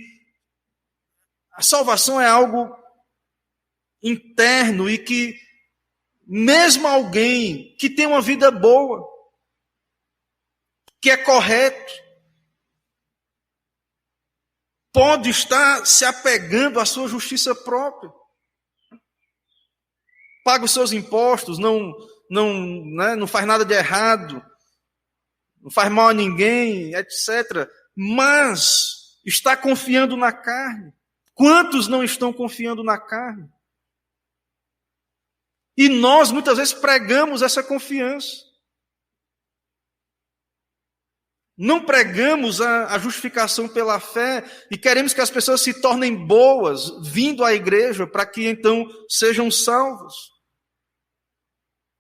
[SPEAKER 1] a salvação é algo interno e que mesmo alguém que tem uma vida boa, que é correto, pode estar se apegando à sua justiça própria. Paga os seus impostos, não faz nada de errado, não faz mal a ninguém, etc. Mas está confiando na carne. Quantos não estão confiando na carne? E nós, muitas vezes, pregamos essa confiança. Não pregamos a justificação pela fé e queremos que as pessoas se tornem boas, vindo à igreja, para que então sejam salvas.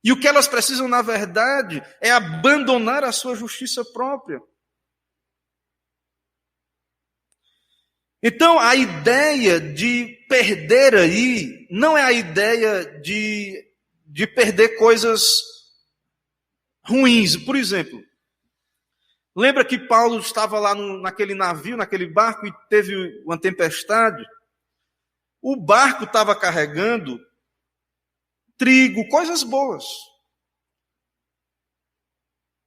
[SPEAKER 1] E o que elas precisam, na verdade, é abandonar a sua justiça própria. Então, a ideia de perder aí não é a ideia de perder coisas ruins. Por exemplo, lembra que Paulo estava lá naquele navio, naquele barco, e teve uma tempestade? O barco estava carregando trigo, coisas boas,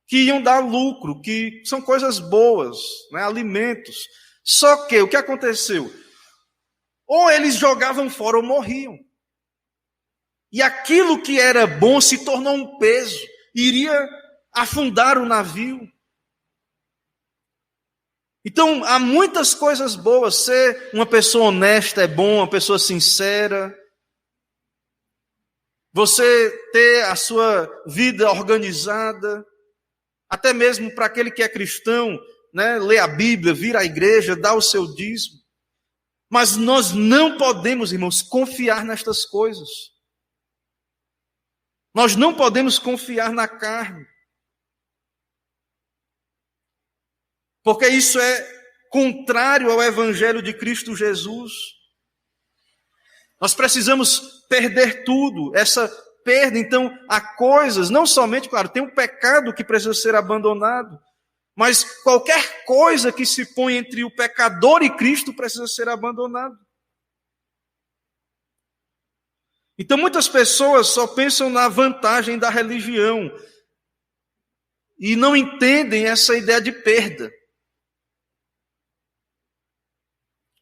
[SPEAKER 1] que iam dar lucro, que são coisas boas, né, alimentos. Só que o que aconteceu? Ou eles jogavam fora ou morriam. E aquilo que era bom se tornou um peso, iria afundar o navio. Então, há muitas coisas boas. Ser uma pessoa honesta é bom, uma pessoa sincera. Você ter a sua vida organizada. Até mesmo para aquele que é cristão, né, ler a Bíblia, vir à igreja, dar o seu dízimo. Mas nós não podemos, irmãos, confiar nestas coisas. Nós não podemos confiar na carne. Porque isso é contrário ao Evangelho de Cristo Jesus. Nós precisamos perder tudo. Essa perda, então, há coisas, não somente, claro, tem um pecado que precisa ser abandonado, mas qualquer coisa que se põe entre o pecador e Cristo precisa ser abandonado. Então, muitas pessoas só pensam na vantagem da religião e não entendem essa ideia de perda.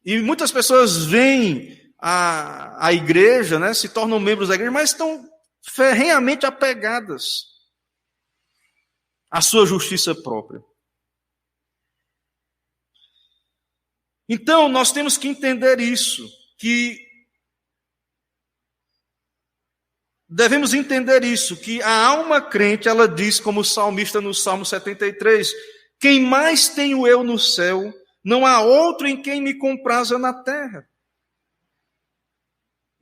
[SPEAKER 1] E muitas pessoas vêm à igreja, né, se tornam membros da igreja, mas estão ferrenhamente apegadas à sua justiça própria. Então, nós temos que entender isso, que devemos entender isso, que a alma crente, ela diz, como o salmista no Salmo 73, quem mais tenho eu no céu, não há outro em quem me compraza na terra.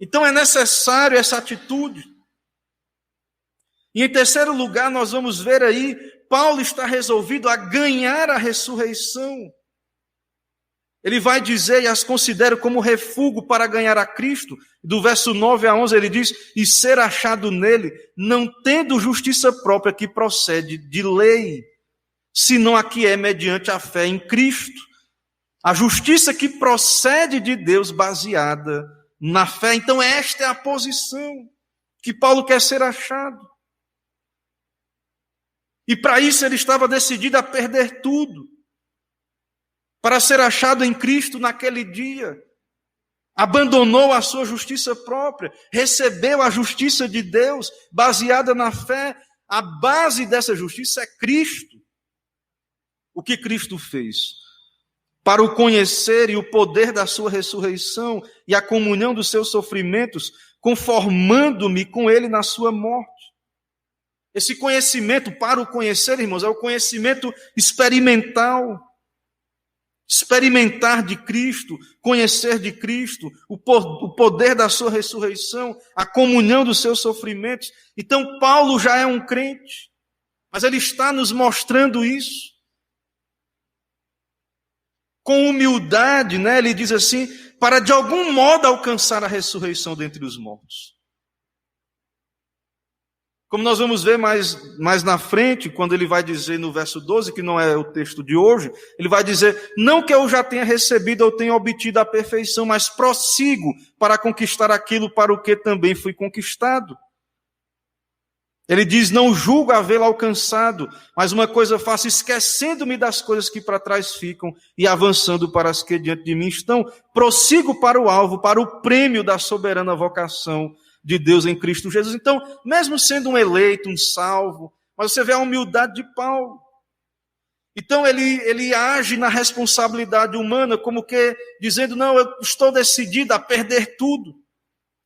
[SPEAKER 1] Então é necessário essa atitude. E em terceiro lugar, nós vamos ver aí, Paulo está resolvido a ganhar a ressurreição. Ele vai dizer, e as considero como refúgio para ganhar a Cristo. Do verso 9 a 11 ele diz, e ser achado nele, não tendo justiça própria que procede de lei, senão a que é mediante a fé em Cristo. A justiça que procede de Deus baseada na fé. Então esta é a posição que Paulo quer ser achado. E para isso ele estava decidido a perder tudo, para ser achado em Cristo naquele dia. Abandonou a sua justiça própria, recebeu a justiça de Deus, baseada na fé. A base dessa justiça é Cristo. O que Cristo fez? Para o conhecer e o poder da sua ressurreição e a comunhão dos seus sofrimentos, conformando-me com ele na sua morte. Esse conhecimento, para o conhecer, irmãos, é o conhecimento experimental. experimentar de Cristo, conhecer de Cristo, o poder da sua ressurreição, a comunhão dos seus sofrimentos. Então Paulo já é um crente, mas ele está nos mostrando isso. Com humildade, né? Ele diz assim, para de algum modo alcançar a ressurreição dentre os mortos. Como nós vamos ver mais na frente, quando ele vai dizer no verso 12, que não é o texto de hoje, ele vai dizer, não que eu já tenha recebido ou tenha obtido a perfeição, mas prossigo para conquistar aquilo para o que também fui conquistado. Ele diz, não julgo havê-lo alcançado, mas uma coisa faço, esquecendo-me das coisas que para trás ficam e avançando para as que diante de mim estão, prossigo para o alvo, para o prêmio da soberana vocação de Deus em Cristo Jesus. Então, mesmo sendo um eleito, um salvo, mas você vê a humildade de Paulo. Então, ele age na responsabilidade humana, como que dizendo, não, eu estou decidido a perder tudo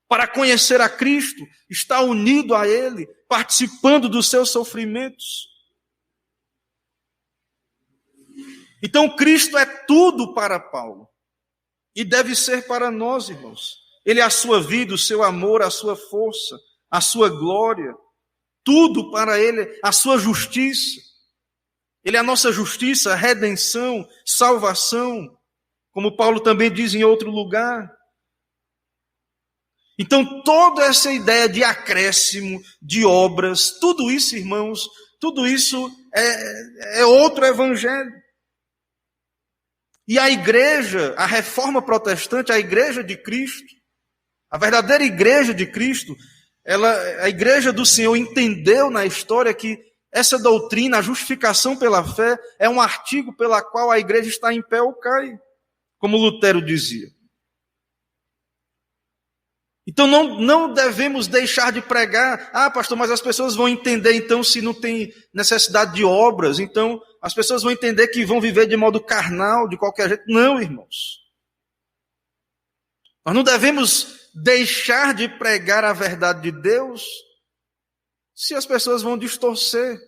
[SPEAKER 1] para conhecer a Cristo, estar unido a Ele, participando dos seus sofrimentos. Então, Cristo é tudo para Paulo e deve ser para nós, irmãos. Ele é a sua vida, o seu amor, a sua força, a sua glória, tudo para Ele, a sua justiça. Ele é a nossa justiça, redenção, salvação, como Paulo também diz em outro lugar. Então, toda essa ideia de acréscimo, de obras, tudo isso, irmãos, tudo isso é outro evangelho. E a igreja, a reforma protestante, a igreja de Cristo, a verdadeira igreja de Cristo, a igreja do Senhor entendeu na história que essa doutrina, a justificação pela fé, é um artigo pela qual a igreja está em pé ou cai, como Lutero dizia. Então não devemos deixar de pregar, pastor, mas as pessoas vão entender então se não tem necessidade de obras, então as pessoas vão entender que vão viver de modo carnal, de qualquer jeito. Não, irmãos. Nós não devemos deixar de pregar a verdade de Deus se as pessoas vão distorcer.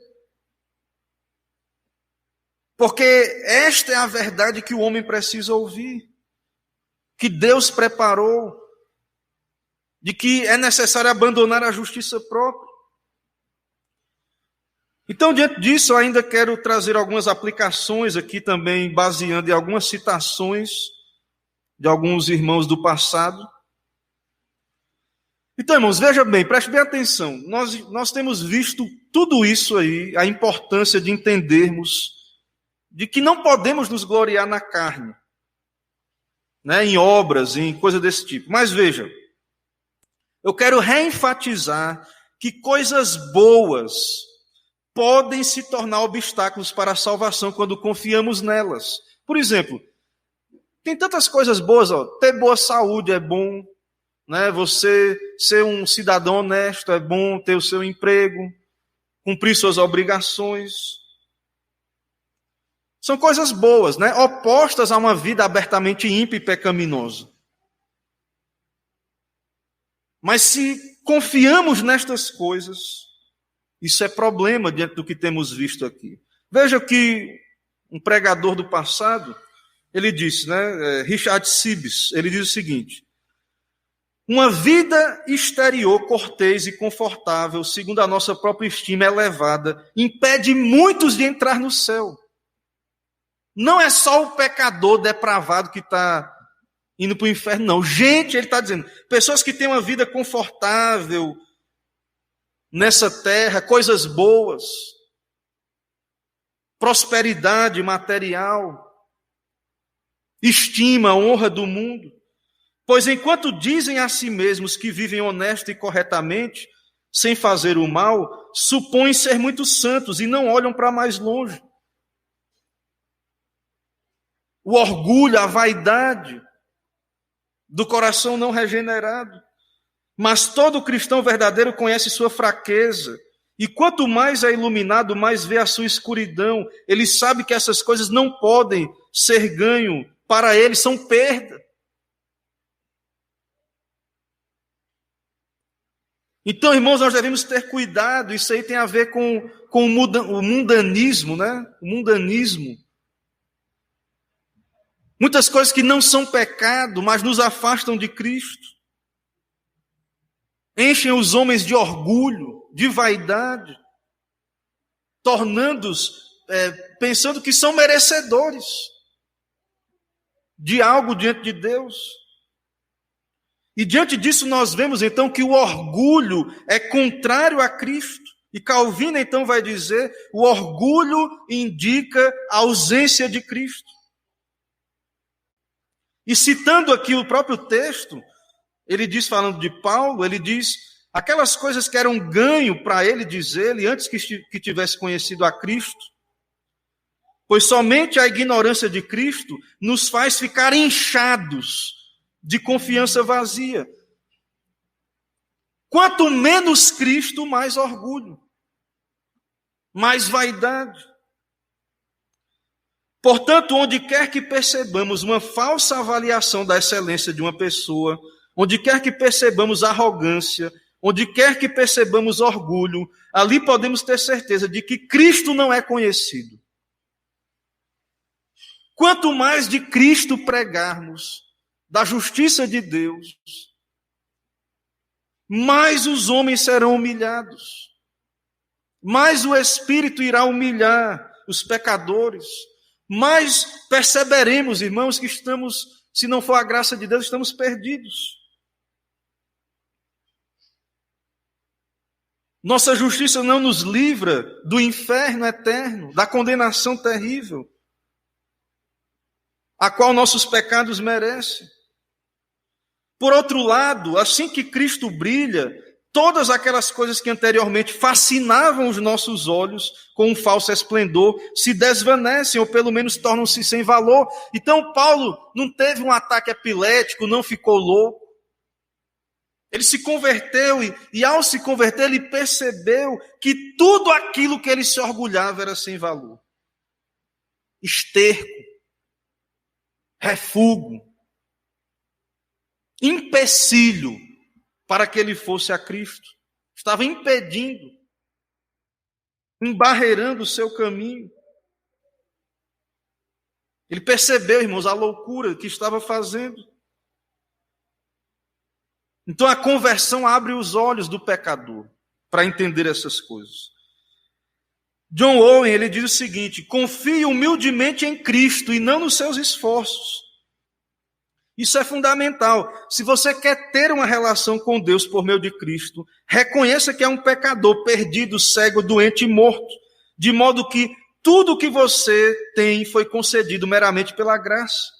[SPEAKER 1] Porque esta é a verdade que o homem precisa ouvir, que Deus preparou, de que é necessário abandonar a justiça própria. Então, diante disso, eu ainda quero trazer algumas aplicações aqui também, baseando em algumas citações de alguns irmãos do passado. Então, irmãos, veja bem, preste bem atenção. Nós temos visto tudo isso aí, a importância de entendermos de que não podemos nos gloriar na carne, né, em obras, em coisa desse tipo. Mas veja, eu quero reenfatizar que coisas boas podem se tornar obstáculos para a salvação quando confiamos nelas. Por exemplo, tem tantas coisas boas, ter boa saúde é bom, né? Você ser um cidadão honesto é bom, ter o seu emprego, cumprir suas obrigações. São coisas boas, né? Opostas a uma vida abertamente ímpia e pecaminosa. Mas se confiamos nestas coisas, isso é problema diante do que temos visto aqui. Veja que um pregador do passado, ele disse, né, Richard Sibbes, ele diz o seguinte: uma vida exterior cortês e confortável, segundo a nossa própria estima elevada, impede muitos de entrar no céu. Não é só o pecador depravado que está indo para o inferno, não. Gente, ele está dizendo, pessoas que têm uma vida confortável nessa terra, coisas boas, prosperidade material, estima, honra do mundo. Pois enquanto dizem a si mesmos que vivem honesto e corretamente, sem fazer o mal, supõem ser muito santos e não olham para mais longe. O orgulho, a vaidade do coração não regenerado. Mas todo cristão verdadeiro conhece sua fraqueza. E quanto mais é iluminado, mais vê a sua escuridão. Ele sabe que essas coisas não podem ser ganho para ele, são perda. Então, irmãos, nós devemos ter cuidado. Isso aí tem a ver com o mundanismo, né? O mundanismo. Muitas coisas que não são pecado, mas nos afastam de Cristo. Enchem os homens de orgulho, de vaidade, tornando-os, pensando que são merecedores de algo diante de Deus. E diante disso nós vemos então que o orgulho é contrário a Cristo. E Calvino então vai dizer, o orgulho indica a ausência de Cristo. E citando aqui o próprio texto, ele diz, falando de Paulo, ele diz, aquelas coisas que eram ganho para ele, diz ele, antes que tivesse conhecido a Cristo, pois somente a ignorância de Cristo nos faz ficar inchados de confiança vazia. Quanto menos Cristo, mais orgulho, mais vaidade. Portanto, onde quer que percebamos uma falsa avaliação da excelência de uma pessoa, onde quer que percebamos arrogância, onde quer que percebamos orgulho, ali podemos ter certeza de que Cristo não é conhecido. Quanto mais de Cristo pregarmos, da justiça de Deus, mais os homens serão humilhados, mais o Espírito irá humilhar os pecadores, mais perceberemos, irmãos, que estamos, se não for a graça de Deus, estamos perdidos. Nossa justiça não nos livra do inferno eterno, da condenação terrível, a qual nossos pecados merecem. Por outro lado, assim que Cristo brilha, todas aquelas coisas que anteriormente fascinavam os nossos olhos com um falso esplendor se desvanecem, ou pelo menos tornam-se sem valor. Então Paulo não teve um ataque epilético, não ficou louco. Ele se converteu e ao se converter ele percebeu que tudo aquilo que ele se orgulhava era sem valor. Esterco, refúgio, empecilho para que ele fosse a Cristo. Estava impedindo, embarreirando o seu caminho. Ele percebeu, irmãos, a loucura que estava fazendo. Então a conversão abre os olhos do pecador para entender essas coisas. John Owen, ele diz o seguinte: confie humildemente em Cristo e não nos seus esforços. Isso é fundamental. Se você quer ter uma relação com Deus por meio de Cristo, reconheça que é um pecador perdido, cego, doente e morto, de modo que tudo o que você tem foi concedido meramente pela graça.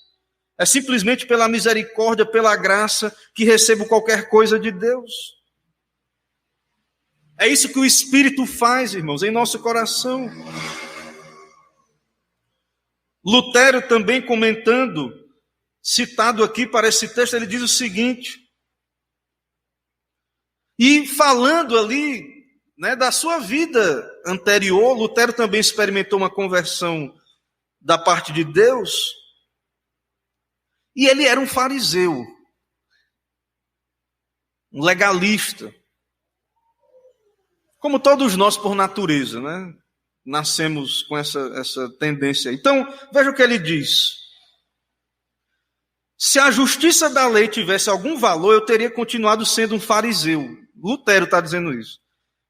[SPEAKER 1] É simplesmente pela misericórdia, pela graça, que recebo qualquer coisa de Deus. É isso que o Espírito faz, irmãos, em nosso coração. Lutero também comentando, citado aqui para esse texto, ele diz o seguinte, e falando ali, né, da sua vida anterior, Lutero também experimentou uma conversão da parte de Deus, e ele era um fariseu, um legalista, como todos nós por natureza, né? Nascemos com essa tendência. Então, veja o que ele diz. Se a justiça da lei tivesse algum valor, eu teria continuado sendo um fariseu. Lutero está dizendo isso.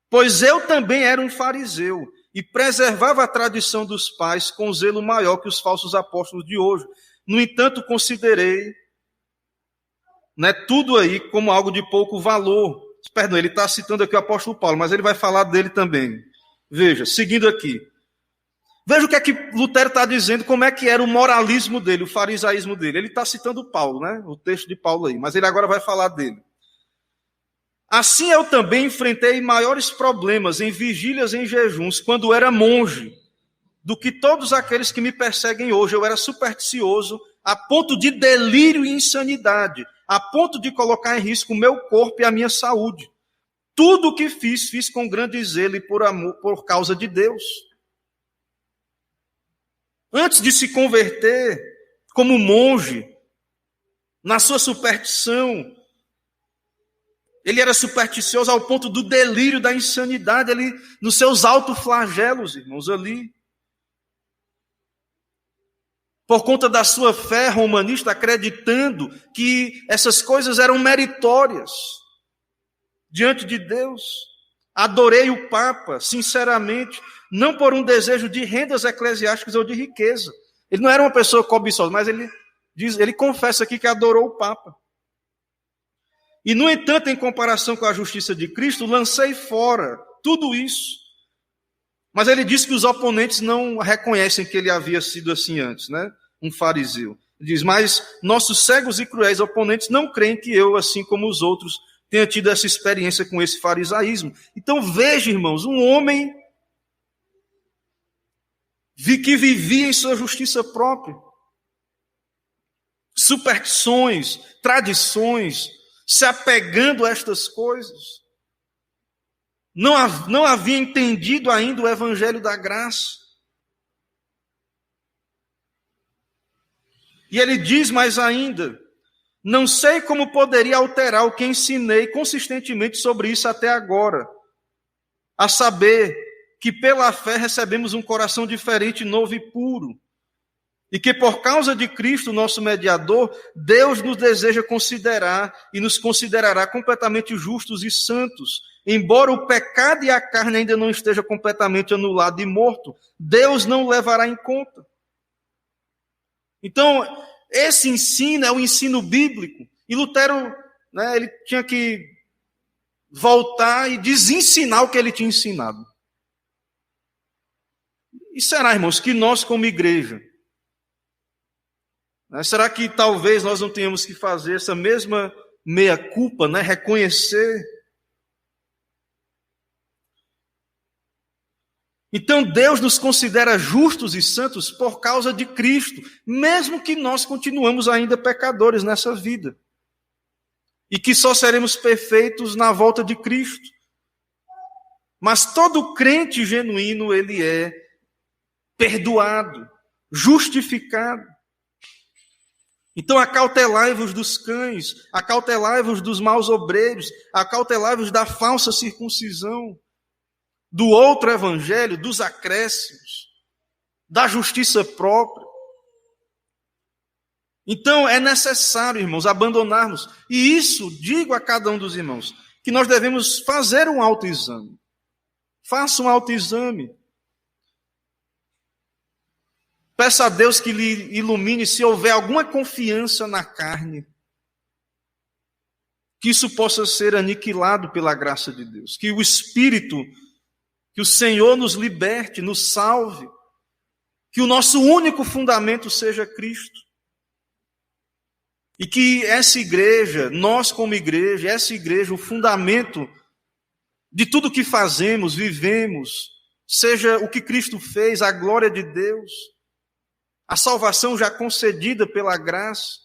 [SPEAKER 1] Pois eu também era um fariseu e preservava a tradição dos pais com zelo maior que os falsos apóstolos de hoje. No entanto, considerei, né, tudo aí como algo de pouco valor. Perdão, ele está citando aqui o apóstolo Paulo, mas ele vai falar dele também. Veja, seguindo aqui. Veja o que é que Lutero está dizendo, como é que era o moralismo dele, o farisaísmo dele. Ele está citando Paulo, né? O texto de Paulo aí, mas ele agora vai falar dele. Assim eu também enfrentei maiores problemas em vigílias e em jejuns, quando era monge, do que todos aqueles que me perseguem hoje. Eu era supersticioso, a ponto de delírio e insanidade, a ponto de colocar em risco o meu corpo e a minha saúde. Tudo o que fiz com grande zelo e por amor, por causa de Deus. Antes de se converter como monge, na sua superstição, ele era supersticioso ao ponto do delírio, da insanidade, ali, nos seus autoflagelos, irmãos, ali. por conta da sua fé romanista, acreditando que essas coisas eram meritórias diante de Deus. Adorei o Papa, sinceramente, não por um desejo de rendas eclesiásticas ou de riqueza. Ele não era uma pessoa cobiçosa, mas ele confessa aqui que adorou o Papa. E, no entanto, em comparação com a justiça de Cristo, lancei fora tudo isso. Mas ele diz que os oponentes não reconhecem que ele havia sido assim antes, né? Um fariseu. Ele diz, mas nossos cegos e cruéis oponentes não creem que eu, assim como os outros, tenha tido essa experiência com esse farisaísmo. Então veja, irmãos, um homem que vivia em sua justiça própria. Superstições, tradições, se apegando a estas coisas. Não havia entendido ainda o evangelho da graça. E ele diz mais ainda, não sei como poderia alterar o que ensinei consistentemente sobre isso até agora, a saber que pela fé recebemos um coração diferente, novo e puro, e que por causa de Cristo, nosso mediador, Deus nos deseja considerar e nos considerará completamente justos e santos. Embora o pecado e a carne ainda não esteja completamente anulado e morto, Deus não o levará em conta. Então, esse ensino é o ensino bíblico. E Lutero, né, ele tinha que voltar e desensinar o que ele tinha ensinado. E será, irmãos, que nós como igreja, né, será que talvez nós não tenhamos que fazer essa mesma meia-culpa, né, reconhecer? Então Deus nos considera justos e santos por causa de Cristo, mesmo que nós continuamos ainda pecadores nessa vida. E que só seremos perfeitos na volta de Cristo. Mas todo crente genuíno, ele é perdoado, justificado. Então acautelai-vos dos cães, acautelai-vos dos maus obreiros, acautelai-vos da falsa circuncisão, do outro evangelho, dos acréscimos, da justiça própria. Então é necessário, irmãos, abandonarmos. E isso, digo a cada um dos irmãos, que nós devemos fazer um autoexame. Faça um autoexame. Peça a Deus que lhe ilumine se houver alguma confiança na carne. Que isso possa ser aniquilado pela graça de Deus. Que o Espírito, que o Senhor nos liberte, nos salve. Que o nosso único fundamento seja Cristo. E que essa igreja, nós como igreja, essa igreja, o fundamento de tudo que fazemos, vivemos, seja o que Cristo fez, a glória de Deus, a salvação já concedida pela graça.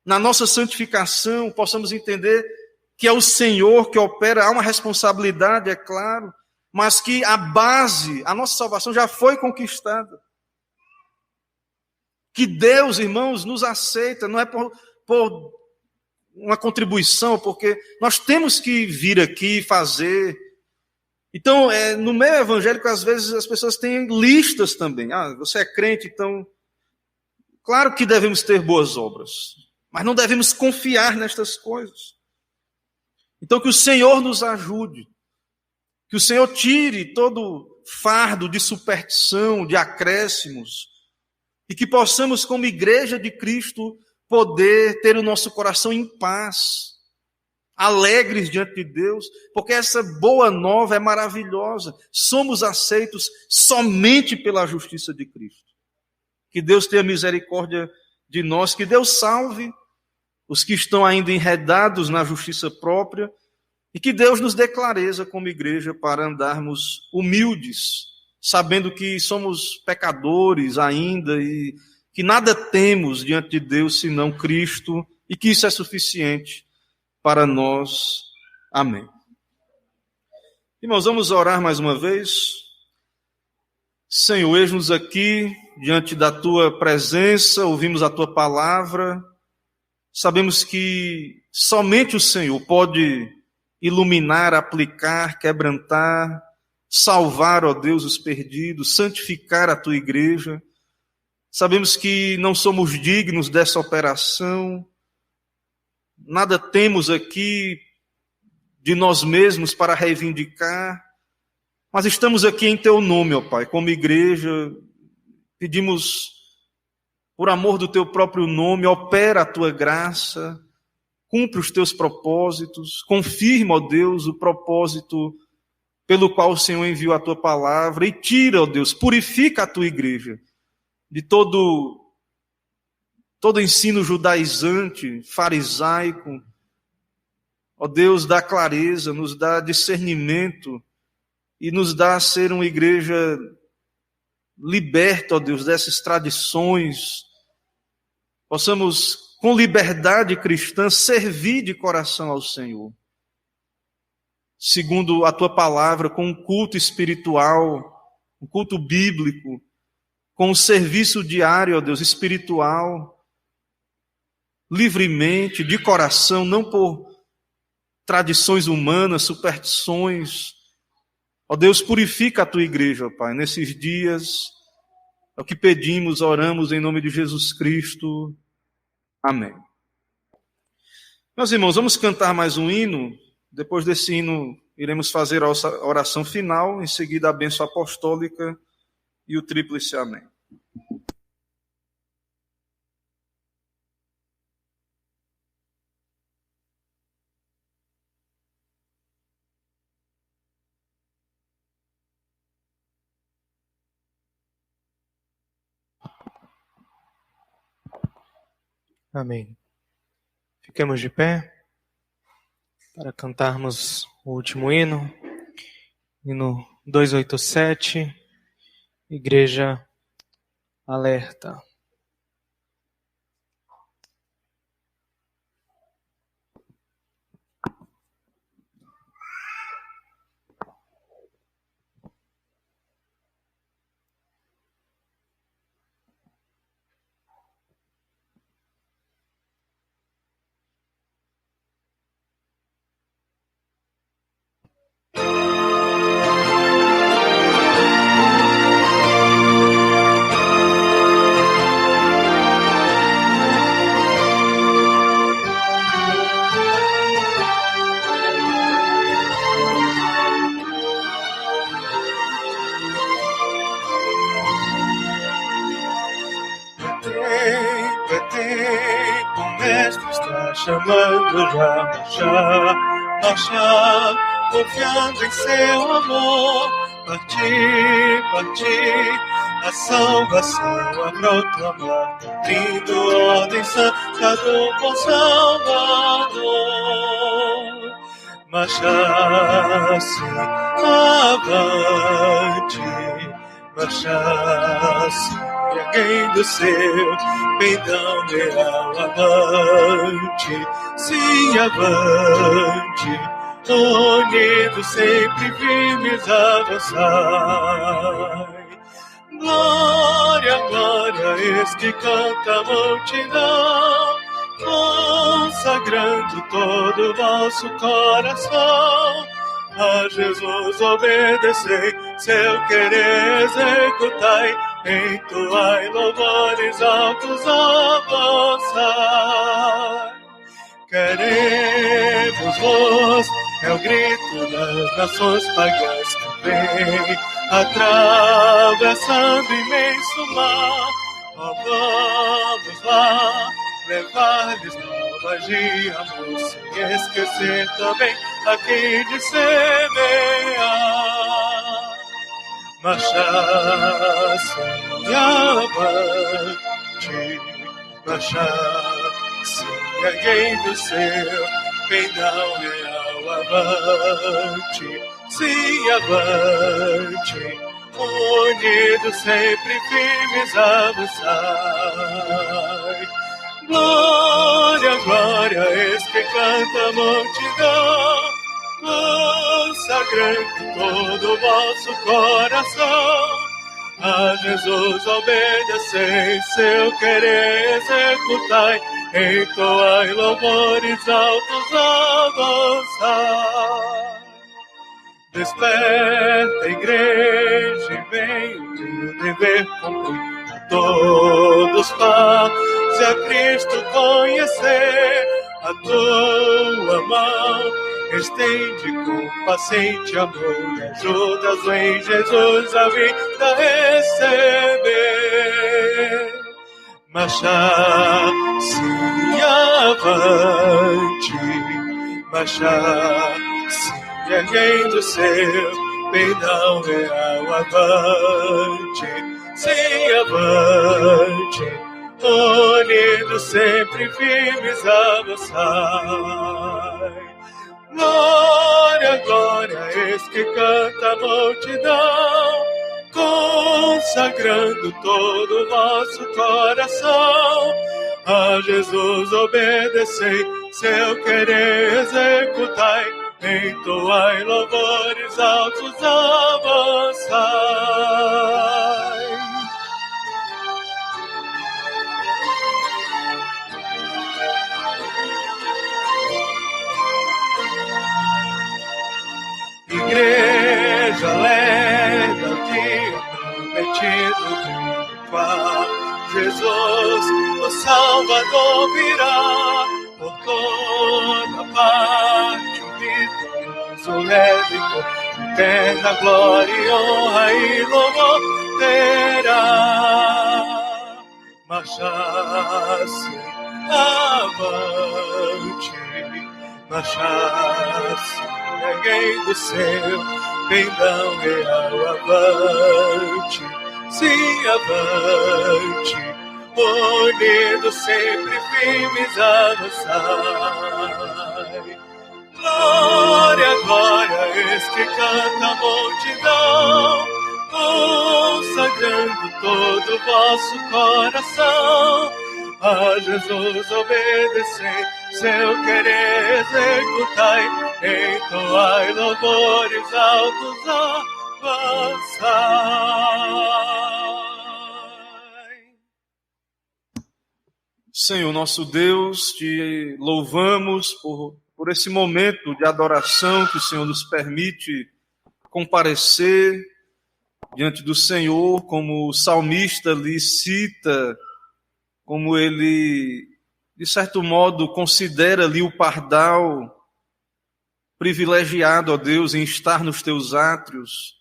[SPEAKER 1] Na nossa santificação, possamos entender que é o Senhor que opera, há uma responsabilidade, é claro, mas que a base, a nossa salvação já foi conquistada. Que Deus, irmãos, nos aceita, não é por uma contribuição, porque nós temos que vir aqui fazer. Então, no meio evangélico, às vezes as pessoas têm listas também. Você é crente, então... Claro que devemos ter boas obras, mas não devemos confiar nestas coisas. Então, que o Senhor nos ajude, que o Senhor tire todo fardo de superstição, de acréscimos, e que possamos, como igreja de Cristo, poder ter o nosso coração em paz, alegres diante de Deus, porque essa boa nova é maravilhosa. Somos aceitos somente pela justiça de Cristo. Que Deus tenha misericórdia de nós, que Deus salve os que estão ainda enredados na justiça própria, e que Deus nos dê clareza como igreja para andarmos humildes, sabendo que somos pecadores ainda e que nada temos diante de Deus senão Cristo e que isso é suficiente para nós. Amém. Irmãos, vamos orar mais uma vez. Senhor, eis-nos aqui diante da Tua presença, ouvimos a Tua palavra, sabemos que somente o Senhor pode iluminar, aplicar, quebrantar, salvar, ó Deus, os perdidos, santificar a Tua igreja. Sabemos que não somos dignos dessa operação, nada temos aqui de nós mesmos para reivindicar, mas estamos aqui em Teu nome, ó Pai, como igreja, pedimos, por amor do Teu próprio nome, opera a Tua graça, cumpre os Teus propósitos, confirma, ó Deus, o propósito pelo qual o Senhor enviou a Tua palavra, e tira, ó Deus, purifica a Tua igreja de todo ensino judaizante, farisaico. Ó Deus, dá clareza, nos dá discernimento e nos dá a ser uma igreja liberta, ó Deus, dessas tradições. Possamos, com liberdade cristã, servir de coração ao Senhor, segundo a Tua palavra, com um culto espiritual, um culto bíblico, com um serviço diário, ó Deus, espiritual, livremente, de coração, não por tradições humanas, superstições. Ó Deus, purifica a Tua igreja, ó Pai, nesses dias. É o que pedimos, oramos em nome de Jesus Cristo. Amém. Meus irmãos, vamos cantar mais um hino. Depois desse hino, iremos fazer a oração final, em seguida a bênção apostólica e o tríplice amém.
[SPEAKER 2] Amém. Fiquemos de pé para cantarmos o último hino, hino 287, Igreja Alerta.
[SPEAKER 3] Chamando já, marchar, confiando em seu amor, partir, a salvação a proclamar, cumprindo ordem santa do bom Salvador. Marchar-se avante, marchar-se erguendo seu pendão leal avante, sim avante, unidos sempre firmes avançai. Glória, glória, eis que canta a multidão, consagrando todo o vosso coração. A Jesus obedecei, seu querer executai, entoai louvores altos avançai. Queremos-vos, é o grito das nações pagãs que vem, atravessando imenso mar. Oh, vamos lá, levar-lhes novas de amor, sem esquecer também aqui de semear. Marchar sem avante, marchar sem erguendo seu pendão real avante, sim avante, unidos sempre firmes avançai. Glória, glória, eis que canta a multidão, consagrando todo o vosso coração. A Jesus obedecei, seu querer executai, entoai louvores altos avançai. Desperta, igreja, e vem o teu dever cumprir, todos faze a Cristo conhecer. A tua mão estende com paciente amor, ajudas em Jesus a vida receber. Marcha-se avante, marcha-se erguendo seu perdão real avante, sim avante, unidos sempre firmes avançai. Glória, glória, eis que canta a multidão, consagrando todo o vosso coração. A Jesus obedecei, seu querer executai, entoai louvores altos, avançai. Igreja alegre ao dia prometido, do qual Jesus, o Salvador, virá por toda parte, o vitorioso leve, com eterna glória e honra e louvor terá. Marcha-se avante, marcha-se erguendo seu pendão real avante, sim avante, unidos sempre firmes avançai. Glória, glória, eis que canta a multidão, consagrando todo o vosso coração. A Jesus obedecei, seu querer executai, entoai louvores altos, avançai.
[SPEAKER 1] Senhor nosso Deus, te louvamos por esse momento de adoração que o Senhor nos permite comparecer diante do Senhor, como o salmista lhe cita, como ele, de certo modo, considera ali o pardal privilegiado, ó Deus, em estar nos teus átrios.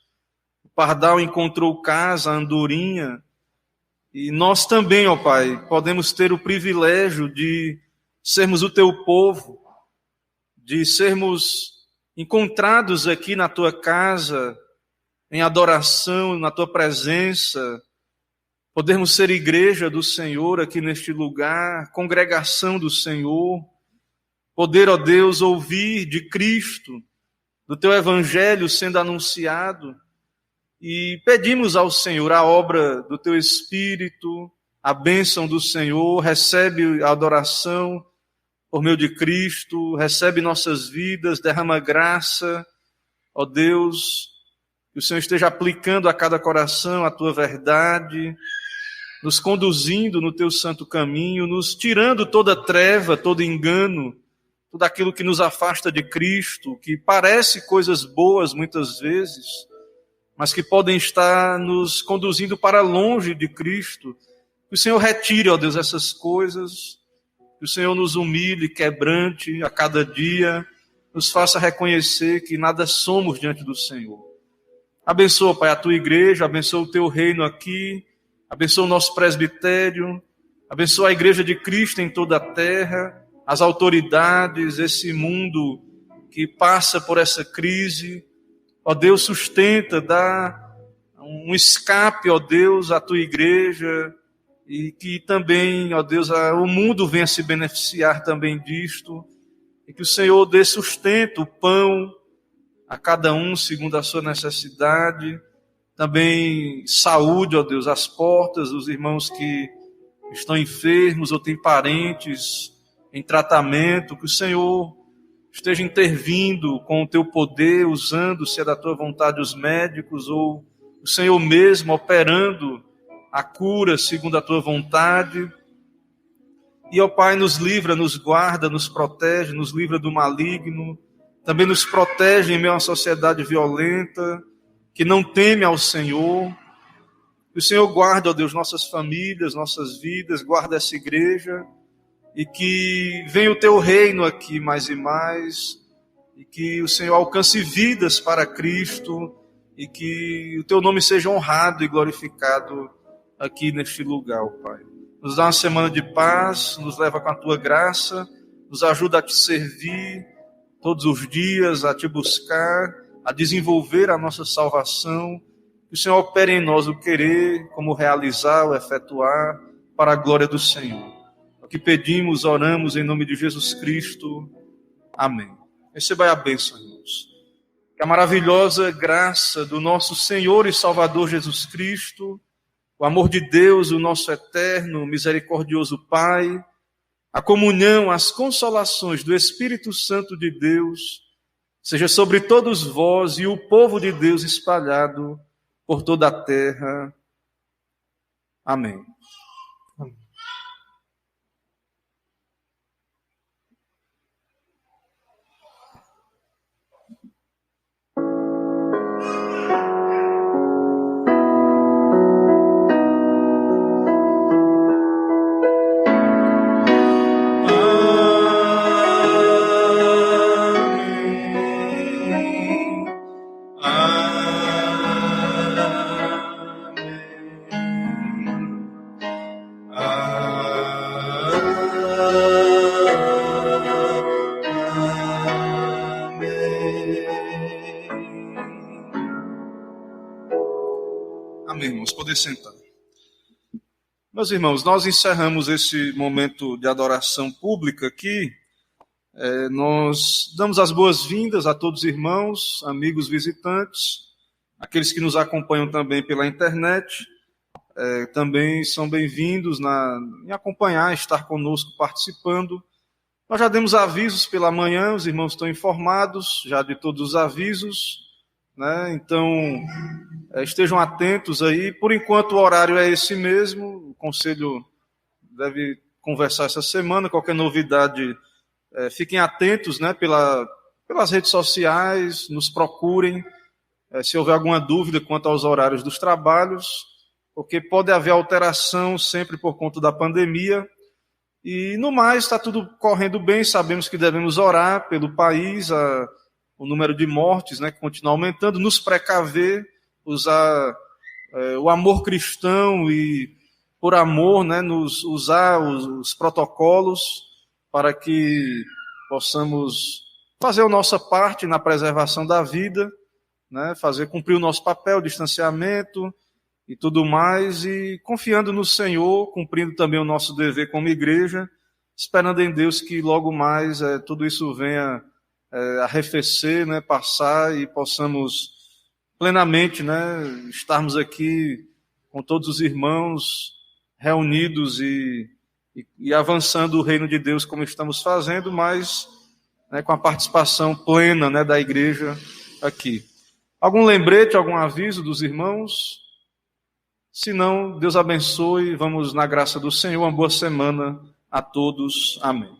[SPEAKER 1] O pardal encontrou casa, a andorinha, e nós também, ó Pai, podemos ter o privilégio de sermos o teu povo, de sermos encontrados aqui na tua casa, em adoração, na tua presença, podermos ser igreja do Senhor aqui neste lugar, congregação do Senhor, poder, ó Deus, ouvir de Cristo, do teu evangelho sendo anunciado, e pedimos ao Senhor a obra do teu Espírito, a bênção do Senhor, recebe a adoração por meio de Cristo, recebe nossas vidas, derrama graça, ó Deus, que o Senhor esteja aplicando a cada coração a tua verdade, nos conduzindo no teu santo caminho, nos tirando toda treva, todo engano, tudo aquilo que nos afasta de Cristo, que parece coisas boas muitas vezes, mas que podem estar nos conduzindo para longe de Cristo. Que o Senhor retire, ó Deus, essas coisas, que o Senhor nos humilhe, quebrante a cada dia, nos faça reconhecer que nada somos diante do Senhor. Abençoa, Pai, a tua igreja, abençoa o teu reino aqui, abençoa o nosso presbitério, abençoa a igreja de Cristo em toda a terra, as autoridades, esse mundo que passa por essa crise. Ó Deus, sustenta, dá um escape, ó Deus, à tua igreja, e que também, ó Deus, o mundo venha se beneficiar também disto, e que o Senhor dê sustento, o pão, a cada um segundo a sua necessidade, também saúde, ó Deus, às portas dos irmãos que estão enfermos ou têm parentes em tratamento, que o Senhor esteja intervindo com o teu poder, usando, se é da tua vontade, os médicos, ou o Senhor mesmo operando a cura segundo a tua vontade. E, ó Pai, nos livra, nos guarda, nos protege, nos livra do maligno, também nos protege em meio a uma sociedade violenta, que não teme ao Senhor. Que o Senhor guarde, ó Deus, nossas famílias, nossas vidas, guarda essa igreja, e que venha o teu reino aqui mais e mais, e que o Senhor alcance vidas para Cristo, e que o teu nome seja honrado e glorificado aqui neste lugar, ó Pai. Nos dá uma semana de paz, nos leva com a tua graça, nos ajuda a te servir todos os dias, a te buscar, a desenvolver a nossa salvação. Que o Senhor opere em nós o querer, como o realizar, o efetuar, para a glória do Senhor. O que pedimos, oramos em nome de Jesus Cristo. Amém. Receba a bênção, irmãos. Que a maravilhosa graça do nosso Senhor e Salvador Jesus Cristo, o amor de Deus, o nosso eterno, misericordioso Pai, a comunhão, as consolações do Espírito Santo de Deus, seja sobre todos vós e o povo de Deus espalhado por toda a terra. Amém. Amém, irmãos. Poder sentar. Meus irmãos, nós encerramos esse momento de adoração pública aqui. Nós damos as boas-vindas a todos os irmãos, amigos visitantes, aqueles que nos acompanham também pela internet. Também são bem-vindos em acompanhar, estar conosco participando. Nós já demos avisos pela manhã, os irmãos estão informados já de todos os avisos, né? Então, estejam atentos aí. Por enquanto o horário é esse mesmo, o conselho deve conversar essa semana. Qualquer novidade, fiquem atentos, né, pelas redes sociais, nos procurem, se houver alguma dúvida quanto aos horários dos trabalhos, porque pode haver alteração sempre por conta da pandemia. E no mais, está tudo correndo bem. Sabemos que devemos orar pelo país, o número de mortes, né, que continua aumentando, nos precaver, usar o amor cristão e, por amor, né, usar os protocolos para que possamos fazer a nossa parte na preservação da vida, né, cumprir o nosso papel, distanciamento e tudo mais, e confiando no Senhor, cumprindo também o nosso dever como igreja, esperando em Deus que logo mais tudo isso venha arrefecer, né, passar e possamos plenamente, né, estarmos aqui com todos os irmãos reunidos e avançando o reino de Deus como estamos fazendo, mas, né, com a participação plena, né, da igreja aqui. Algum lembrete, algum aviso dos irmãos? Se não, Deus abençoe, vamos na graça do Senhor, uma boa semana a todos. Amém.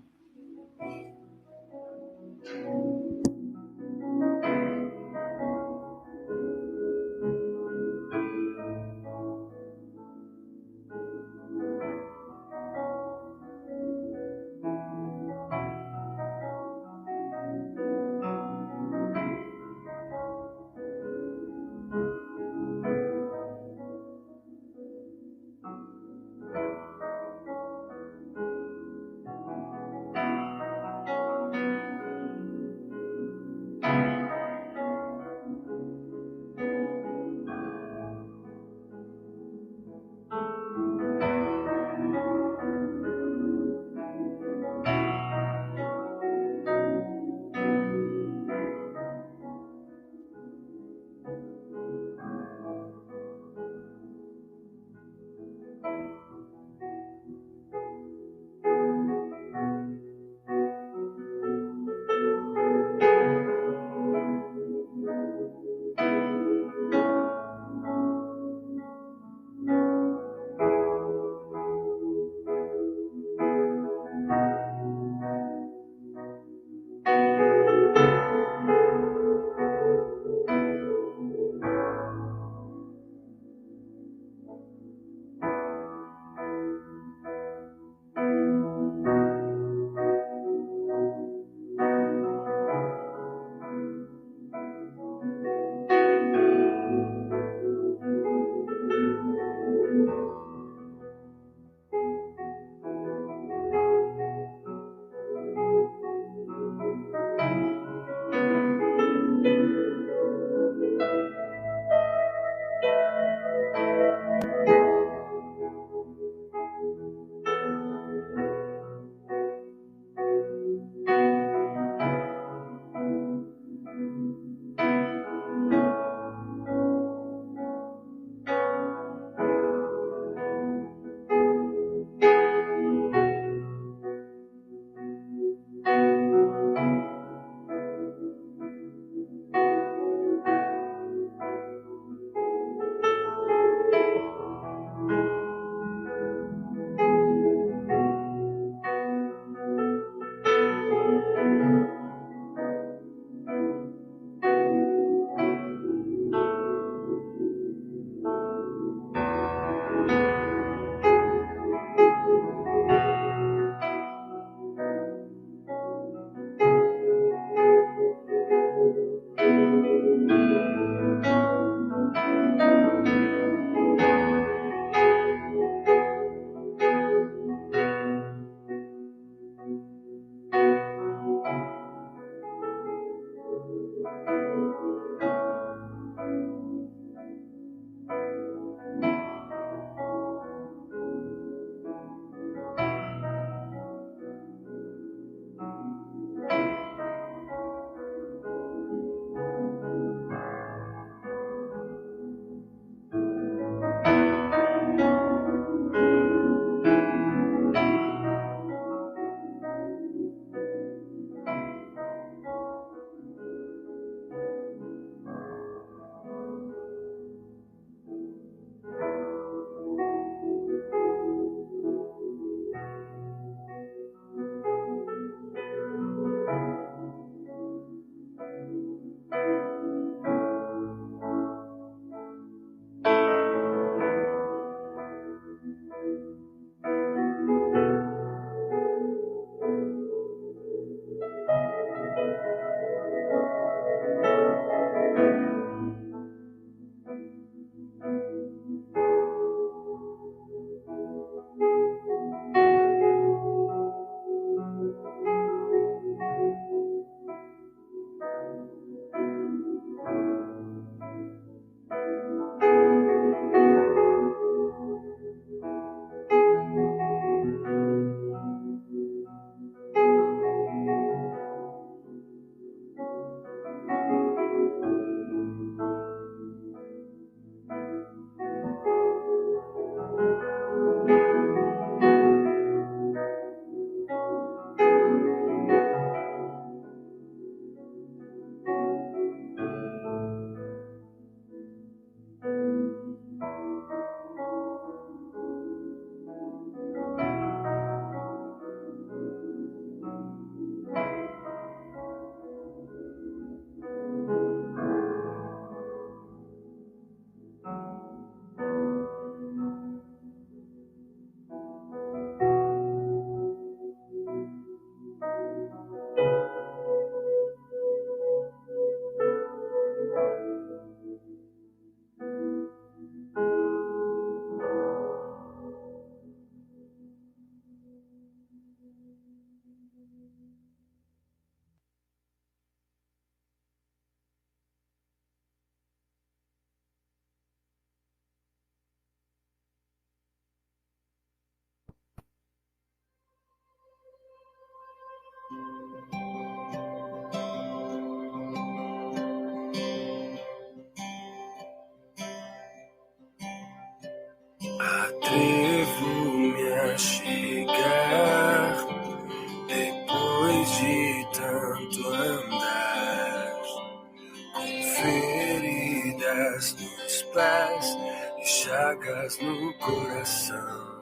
[SPEAKER 4] cargas no coração.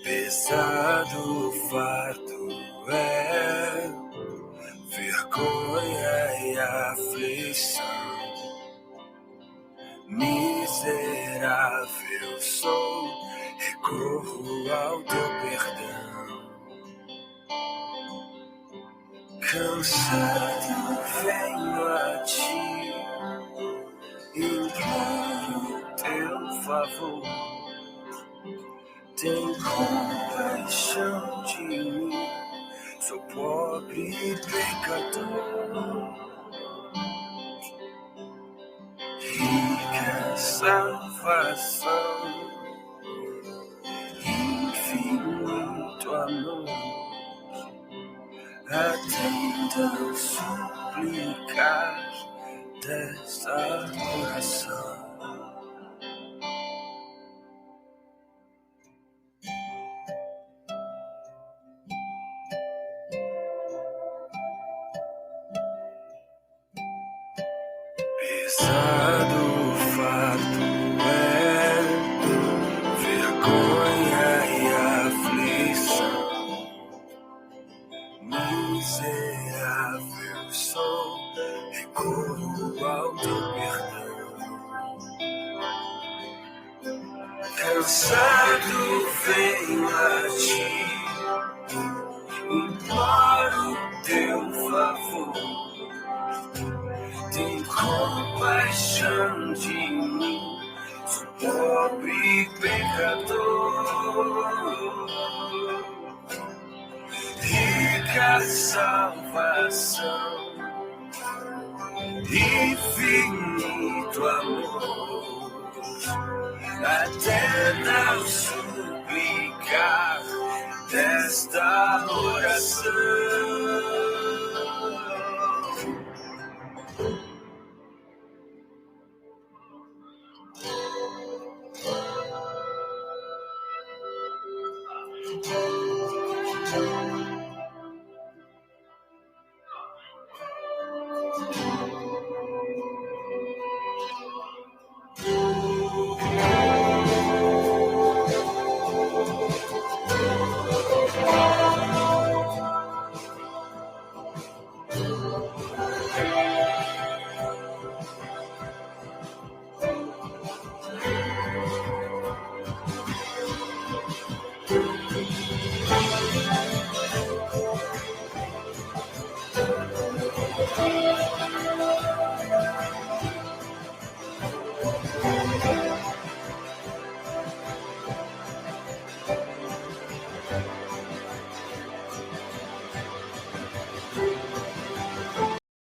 [SPEAKER 4] Pesado o fardo é, vergonha e aflição. Miserável sou, recorro ao teu perdão. Cansado venho a ti, imploro teu favor. Tem compaixão de mim, sou pobre e pecador. Rica salvação, infinito amor. Atenda ao suplicar desta oração. Pesado o fardo é, vergonha e aflição. Miserável sou, recorro ao teu perdão. Cansado venho a ti, imploro teu favor. Tem compaixão de mim, sou pobre e pecador. Rica salvação, infinito amor. Atenda ao suplicar desta oração.